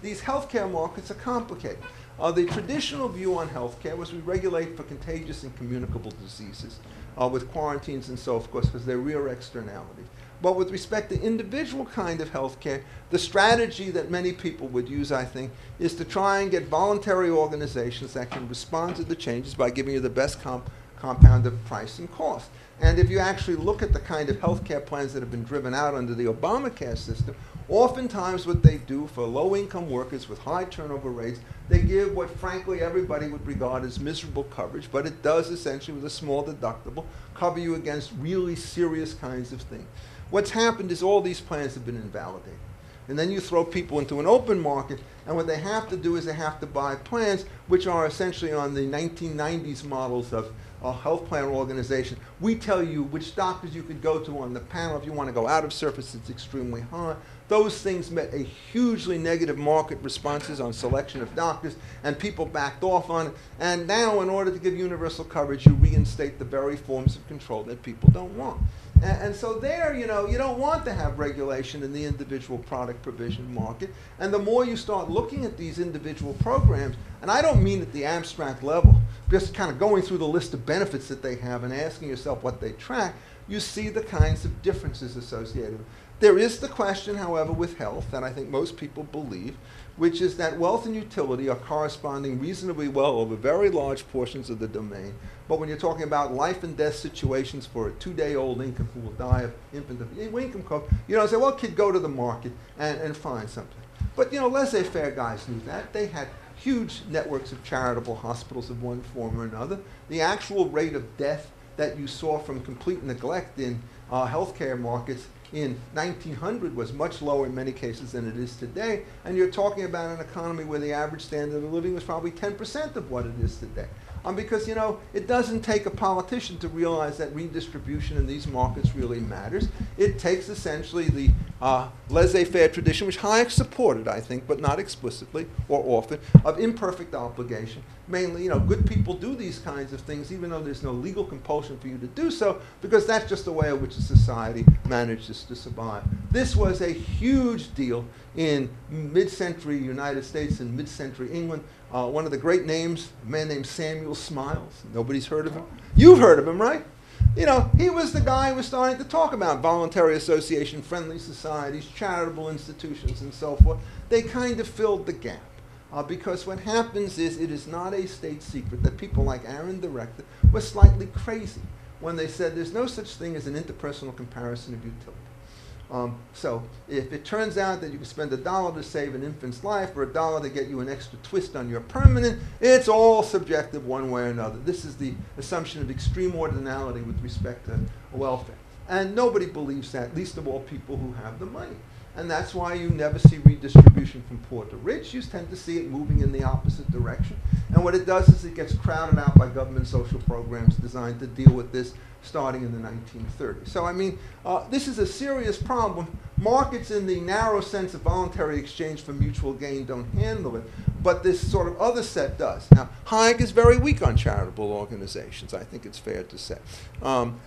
these healthcare markets are complicated. The traditional view on healthcare was we regulate for contagious and communicable diseases with quarantines and so forth, because they're real externalities. But with respect to individual kind of healthcare, the strategy that many people would use, I think, is to try and get voluntary organizations that can respond to the changes by giving you the best compound of price and cost. And if you actually look at the kind of healthcare plans that have been driven out under the Obamacare system, oftentimes what they do for low-income workers with high turnover rates, they give what frankly everybody would regard as miserable coverage, but it does essentially, with a small deductible, cover you against really serious kinds of things. What's happened is all these plans have been invalidated. And then you throw people into an open market, and what they have to do is they have to buy plans which are essentially on the 1990s models of a health plan organization. We tell you which doctors you could go to on the panel. If you want to go out of service, it's extremely high. Those things met a hugely negative market responses on selection of doctors, and people backed off on it. And now, in order to give universal coverage, you reinstate the very forms of control that people don't want. And so there, you don't want to have regulation in the individual product provision market. And the more you start looking at these individual programs, and I don't mean at the abstract level, just kind of going through the list of benefits that they have and asking yourself what they track, you see the kinds of differences associated. There is the question, however, with health, that I think most people believe, which is that wealth and utility are corresponding reasonably well over very large portions of the domain. But when you're talking about life and death situations for a 2-day-old infant who will die of infant income cost, you don't say, well, kid, go to the market and find something. But, laissez-faire guys knew that. They had huge networks of charitable hospitals of one form or another. The actual rate of death that you saw from complete neglect in healthcare markets in 1900 was much lower in many cases than it is today. And you're talking about an economy where the average standard of living was probably 10% of what it is today. Because, it doesn't take a politician to realize that redistribution in these markets really matters. It takes essentially the laissez-faire tradition, which Hayek supported, I think, but not explicitly or often, of imperfect obligation. Mainly, good people do these kinds of things even though there's no legal compulsion for you to do so, because that's just the way in which a society manages to survive. This was a huge deal in mid-century United States and mid-century England. One of the great names, a man named Samuel Smiles. Nobody's heard of him? You've heard of him, right? He was the guy who was starting to talk about voluntary association, friendly societies, charitable institutions, and so forth. They kind of filled the gap. Because what happens is, it is not a state secret that people like Aaron Director were slightly crazy when they said there's no such thing as an interpersonal comparison of utility. So if it turns out that you can spend $1 to save an infant's life or $1 to get you an extra twist on your permanent, it's all subjective one way or another. This is the assumption of extreme ordinality with respect to welfare. And nobody believes that, least of all people who have the money. And that's why you never see redistribution from poor to rich. You tend to see it moving in the opposite direction. And what it does is it gets crowded out by government social programs designed to deal with this starting in the 1930s. So, this is a serious problem. Markets in the narrow sense of voluntary exchange for mutual gain don't handle it, but this sort of other set does. Now, Hayek is very weak on charitable organizations, I think it's fair to say,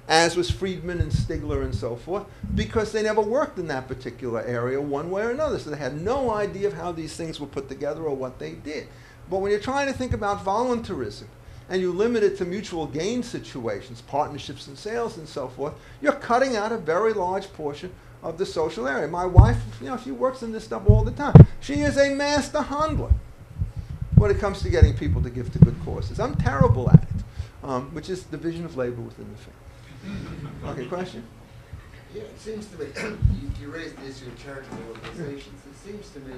as was Friedman and Stigler and so forth, because they never worked in that particular area one way or another, so they had no idea of how these things were put together or what they did. But when you're trying to think about voluntarism, and you limit it to mutual gain situations, partnerships and sales and so forth, you're cutting out a very large portion of the social area. My wife, she works in this stuff all the time. She is a master handler when it comes to getting people to give to good causes. I'm terrible at it, which is division of labor within the family. Okay, question? Yeah, it seems to me, you raised the issue of charitable organizations. It seems to me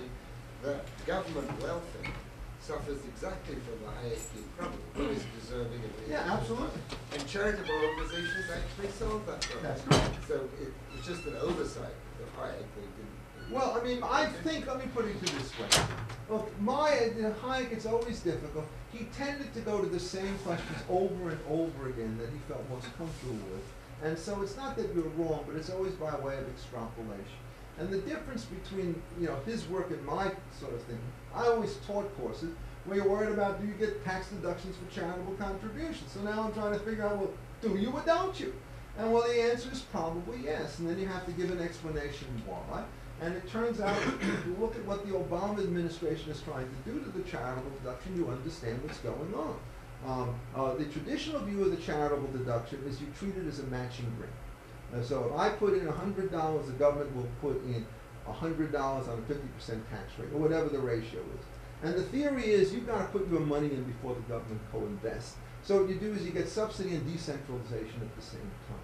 that government welfare suffers exactly from the Hayekian problem. Who is deserving of it? Yeah, absolutely. And charitable organizations actually solve that problem. That's right. So it's just an oversight that Hayek didn't. Well, I think, let me put it this way. Look, Hayek, it's always difficult. He tended to go to the same questions over and over again that he felt most comfortable with. And so it's not that you're wrong, but it's always by way of extrapolation. And the difference between his work and my sort of thing, I always taught courses where you're worried about, do you get tax deductions for charitable contributions? So now I'm trying to figure out, well, do you or don't you? And well, the answer is probably yes. And then you have to give an explanation why. And it turns out, if you look at what the Obama administration is trying to do to the charitable deduction, you understand what's going on. The traditional view of the charitable deduction is you treat it as a matching grant. So if I put in $100, the government will put in $100 on a 50% tax rate, or whatever the ratio is. And the theory is you've got to put your money in before the government co-invests. So what you do is you get subsidy and decentralization at the same time.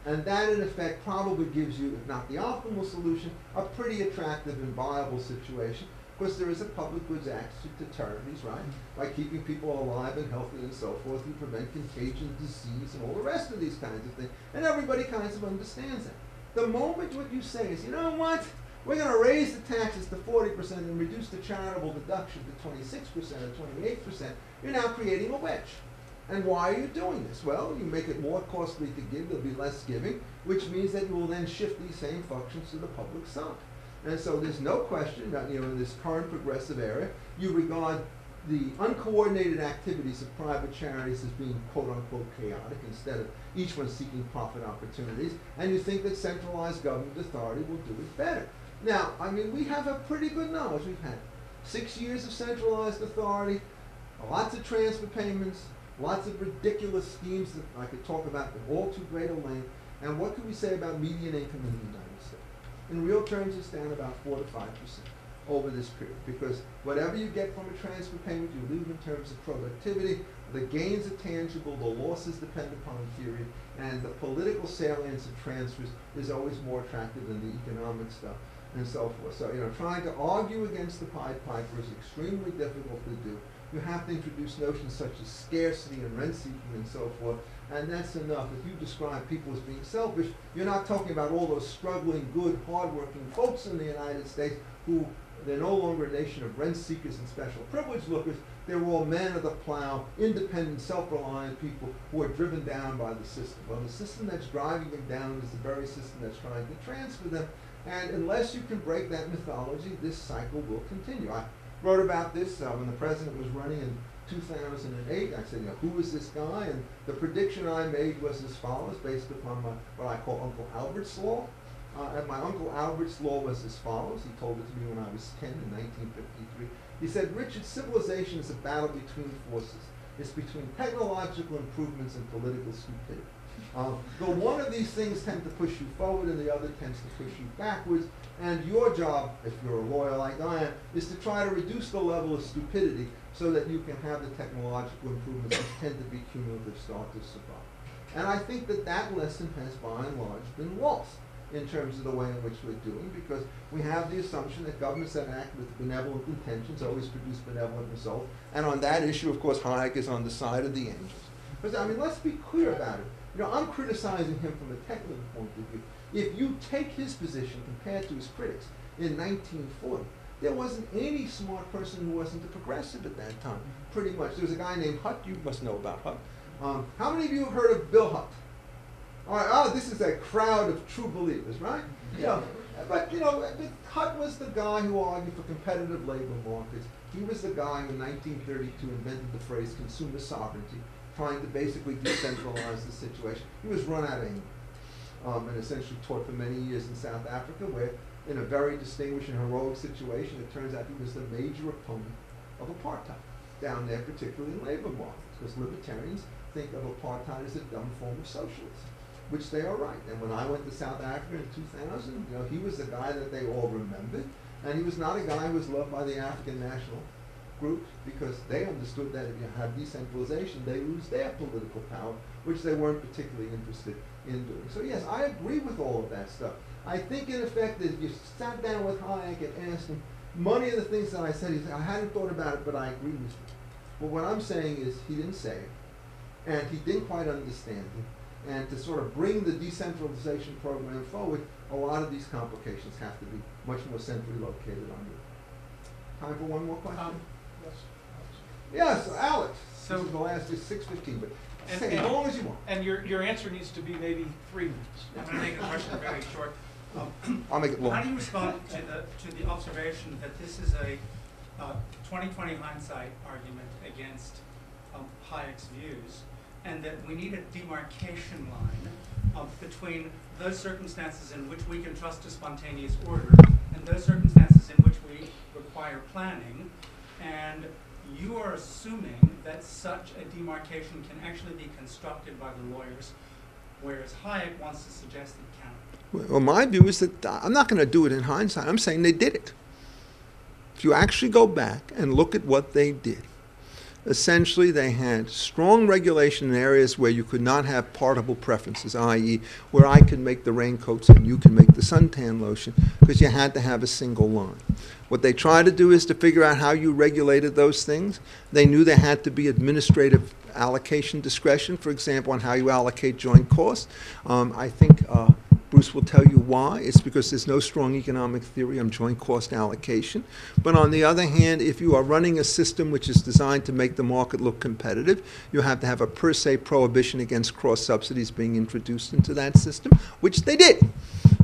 And that, in effect, probably gives you, if not the optimal solution, a pretty attractive and viable situation. Of course, there is a public goods attitude to charities, right? By keeping people alive and healthy and so forth, you prevent contagion, disease, and all the rest of these kinds of things. And everybody kind of understands that. The moment what you say is, you know what? We're going to raise the taxes to 40% and reduce the charitable deduction to 26% or 28%, you're now creating a wedge. And why are you doing this? Well, you make it more costly to give, there'll be less giving, which means that you will then shift these same functions to the public side. And so there's no question that, in this current progressive area, you regard the uncoordinated activities of private charities as being quote-unquote chaotic instead of each one seeking profit opportunities, and you think that centralized government authority will do it better. Now, I mean, we have a pretty good knowledge. We've had 6 years of centralized authority, lots of transfer payments, lots of ridiculous schemes that I could talk about in all too great a length. And what can we say about median income in the United States? In real terms, it's down about 4 to 5% over this period, because whatever you get from a transfer payment, you lose in terms of productivity. The gains are tangible, the losses depend upon theory, and the political salience of transfers is always more attractive than the economic stuff, and so forth. So, trying to argue against the Pied Piper is extremely difficult to do. You have to introduce notions such as scarcity and rent seeking and so forth, and that's enough. If you describe people as being selfish, you're not talking about all those struggling, good, hardworking folks in the United States who they're no longer a nation of rent seekers and special privilege lookers. They're all men of the plow, independent, self-reliant people who are driven down by the system. Well, the system that's driving them down is the very system that's trying to transfer them. And unless you can break that mythology, this cycle will continue. I wrote about this when the president was running in 2008. I said, who is this guy? And the prediction I made was as follows, based upon what I call Uncle Albert's Law. And my Uncle Albert's Law was as follows. He told it to me when I was 10 in 1953. He said, Richard, civilization is a battle between forces. It's between technological improvements and political stupidity. Though one of these things tend to push you forward and the other tends to push you backwards, and your job, if you're a lawyer like I am, is to try to reduce the level of stupidity so that you can have the technological improvements which tend to be cumulative start to survive. And I think that that lesson has by and large been lost in terms of the way in which we're doing, because we have the assumption that governments that act with benevolent intentions always produce benevolent results. And on that issue, of course, Hayek is on the side of the angels. But I mean, let's be clear about it. I'm criticizing him from a technical point of view. If you take his position compared to his critics in 1940, there wasn't any smart person who wasn't a progressive at that time, pretty much. There was a guy named Hutt. You must know about Hutt. How many of you have heard of Bill Hutt? All right, this is a crowd of true believers, right? But Hutt was the guy who argued for competitive labor markets. He was the guy who in 1932 invented the phrase consumer sovereignty, trying to basically decentralize the situation. He was run out of England and essentially taught for many years in South Africa, where in a very distinguished and heroic situation, it turns out he was the major opponent of apartheid down there, particularly in labor markets, because libertarians think of apartheid as a dumb form of socialism, which they are right. And when I went to South Africa in 2000, he was the guy that they all remembered, and he was not a guy who was loved by the African national groups, because they understood that if you have decentralization, they lose their political power, which they weren't particularly interested in doing. So yes, I agree with all of that stuff. I think in effect that if you sat down with Hayek and asked him, many of the things that I said, he said, I hadn't thought about it, but I agree with you. Well, what I'm saying is he didn't say it, and he didn't quite understand it. And to sort of bring the decentralization program forward, a lot of these complications have to be much more centrally located on you. Time for one more question? Yes, Alex. So this is the last is 6:15, but say as long as you want. And your answer needs to be maybe 3 minutes. I'm going to make the question very short. I'll make it long. How do you respond to the observation that this is a 20/20 hindsight argument against Hayek's views, and that we need a demarcation line between those circumstances in which we can trust a spontaneous order and those circumstances in which we require planning, and you are assuming that such a demarcation can actually be constructed by the lawyers, whereas Hayek wants to suggest it cannot? Well, my view is that I'm not going to do it in hindsight. I'm saying they did it. If you actually go back and look at what they did, essentially they had strong regulation in areas where you could not have partible preferences, i.e. where I can make the raincoats and you can make the suntan lotion, because you had to have a single line. What they tried to do is to figure out how you regulated those things. They knew there had to be administrative allocation discretion, for example, on how you allocate joint costs. I think Bruce will tell you why. It's because there's no strong economic theory on joint cost allocation. But on the other hand, if you are running a system which is designed to make the market look competitive, you have to have a per se prohibition against cross-subsidies being introduced into that system, which they did.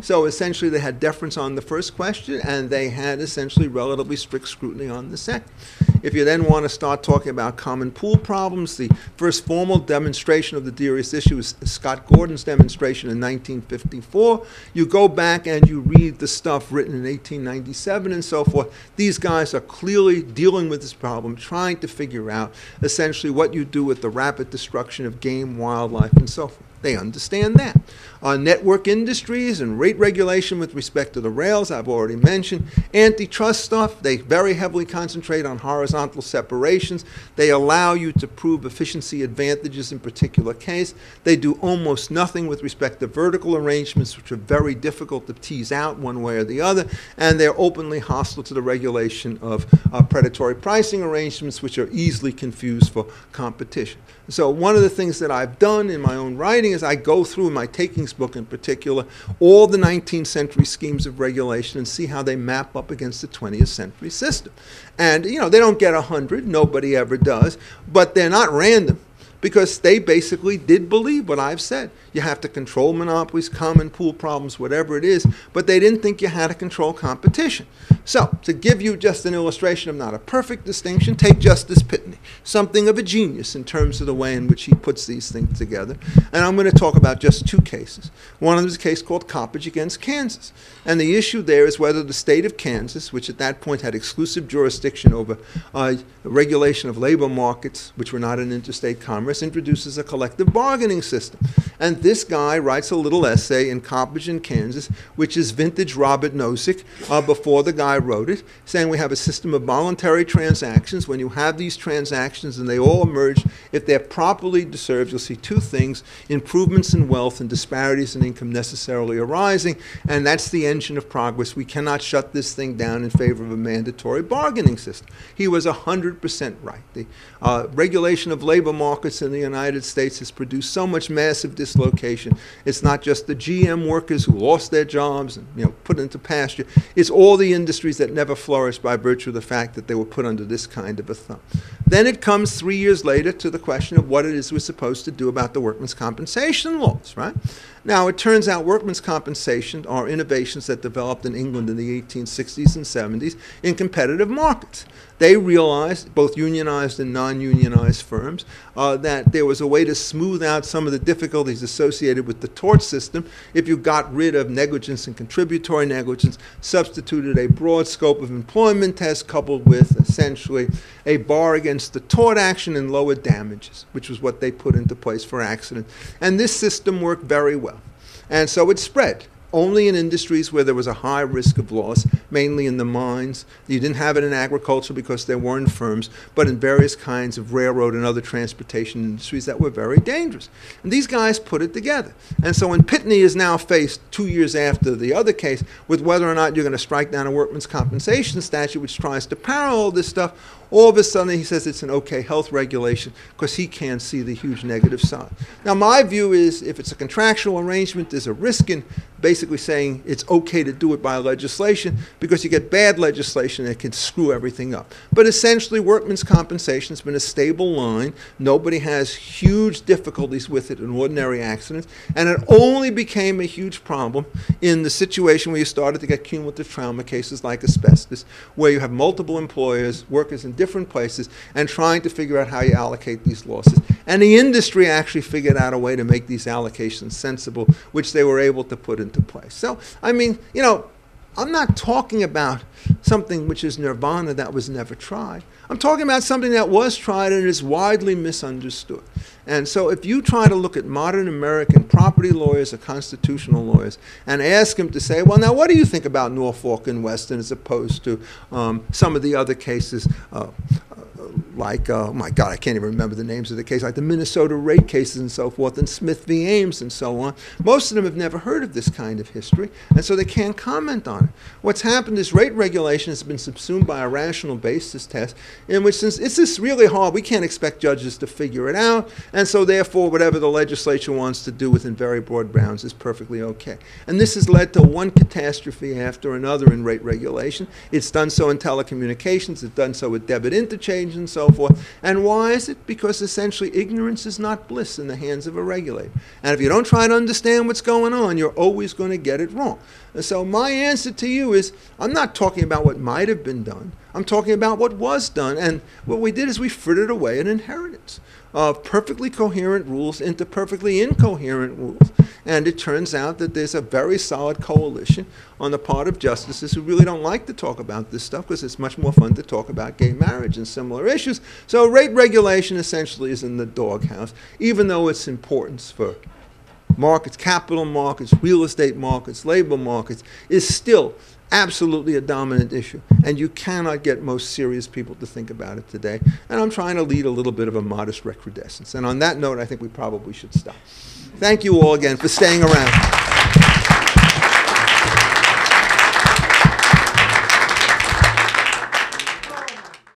So essentially they had deference on the first question, and they had essentially relatively strict scrutiny on the second. If you then want to start talking about common pool problems, the first formal demonstration of the Darius issue is Scott Gordon's demonstration in 1954. You go back and you read the stuff written in 1897 and so forth. These guys are clearly dealing with this problem, trying to figure out essentially what you do with the rapid destruction of game, wildlife, and so forth. They understand that. Network industries and rate regulation with respect to the rails, I've already mentioned. Antitrust stuff, they very heavily concentrate on horizontal separations. They allow you to prove efficiency advantages in particular case. They do almost nothing with respect to vertical arrangements, which are very difficult to tease out one way or the other. And they're openly hostile to the regulation of predatory pricing arrangements, which are easily confused for competition. So one of the things that I've done in my own writing is I go through, in my takings book in particular, all the 19th century schemes of regulation and see how they map up against the 20th century system. And, you know, they don't get 100, nobody ever does, but they're not random, because they basically did believe what I've said. You have to control monopolies, common pool problems, whatever it is, but they didn't think you had to control competition. So, to give you just an illustration of not a perfect distinction, take Justice Pitney, something of a genius in terms of the way in which he puts these things together. And I'm going to talk about just two cases. One of them is a case called Coppage against Kansas. And the issue there is whether the state of Kansas, which at that point had exclusive jurisdiction over regulation of labor markets, which were not in interstate commerce, introduces a collective bargaining system. And this guy writes a little essay in Coppage in Kansas, which is vintage Robert Nozick before the guy wrote it, saying we have a system of voluntary transactions. When you have these transactions and they all emerge, if they're properly served, you'll see two things: improvements in wealth and disparities in income necessarily arising, and that's the engine of progress. We cannot shut this thing down in favor of a mandatory bargaining system. He was 100% right. The regulation of labor markets in the United States has produced so much massive dislocation. It's not just the GM workers who lost their jobs and, you know, put into pasture. It's all the industries that never flourished by virtue of the fact that they were put under this kind of a thumb. Then it comes 3 years later to the question of what it is we're supposed to do about the workmen's compensation laws, right? Now, it turns out workmen's compensation are innovations that developed in England in the 1860s and 70s in competitive markets. They realized, both unionized and non-unionized firms, that there was a way to smooth out some of the difficulties associated with the tort system if you got rid of negligence and contributory negligence, substituted a broad scope of employment test coupled with essentially a bar against the tort action and lower damages, which was what they put into place for accidents. And this system worked very well. And so it spread. Only in industries where there was a high risk of loss, mainly in the mines. You didn't have it in agriculture because there weren't firms, but in various kinds of railroad and other transportation industries that were very dangerous. And these guys put it together. And so when Pitney is now faced 2 years after the other case with whether or not you're going to strike down a workman's compensation statute which tries to parallel this stuff, all of a sudden he says it's an okay health regulation because he can't see the huge negative side. Now my view is if it's a contractual arrangement, there's a risk in basically saying it's okay to do it by legislation because you get bad legislation that can screw everything up. But essentially workmen's compensation has been a stable line. Nobody has huge difficulties with it in ordinary accidents. And it only became a huge problem in the situation where you started to get cumulative trauma cases like asbestos, where you have multiple employers, workers in different places, and trying to figure out how you allocate these losses. And the industry actually figured out a way to make these allocations sensible, which they were able to put into place. So, I mean, you know, I'm not talking about something which is nirvana that was never tried. I'm talking about something that was tried and is widely misunderstood. And so if you try to look at modern American property lawyers or constitutional lawyers and ask them to say, well, now what do you think about Norfolk and Weston as opposed to some of the other cases like, oh my God, I can't even remember the names of the case, like the Minnesota rate cases and so forth, and Smith v. Ames and so on. Most of them have never heard of this kind of history, and so they can't comment on it. What's happened is rate regulation has been subsumed by a rational basis test, in which since it's just really hard, we can't expect judges to figure it out, and so therefore whatever the legislature wants to do within very broad bounds is perfectly okay. And this has led to one catastrophe after another in rate regulation. It's done so in telecommunications, it's done so with debit interchange and so forth. And why is it? Because essentially ignorance is not bliss in the hands of a regulator. And if you don't try to understand what's going on, you're always going to get it wrong. And so my answer to you is, I'm not talking about what might have been done. I'm talking about what was done. And what we did is we frittered away an inheritance of perfectly coherent rules into perfectly incoherent rules. And it turns out that there's a very solid coalition on the part of justices who really don't like to talk about this stuff because it's much more fun to talk about gay marriage and similar issues. So rate regulation essentially is in the doghouse, even though its importance for markets, capital markets, real estate markets, labor markets, is still absolutely a dominant issue. And you cannot get most serious people to think about it today. And I'm trying to lead a little bit of a modest recrudescence. And on that note, I think we probably should stop. Thank you all again for staying around.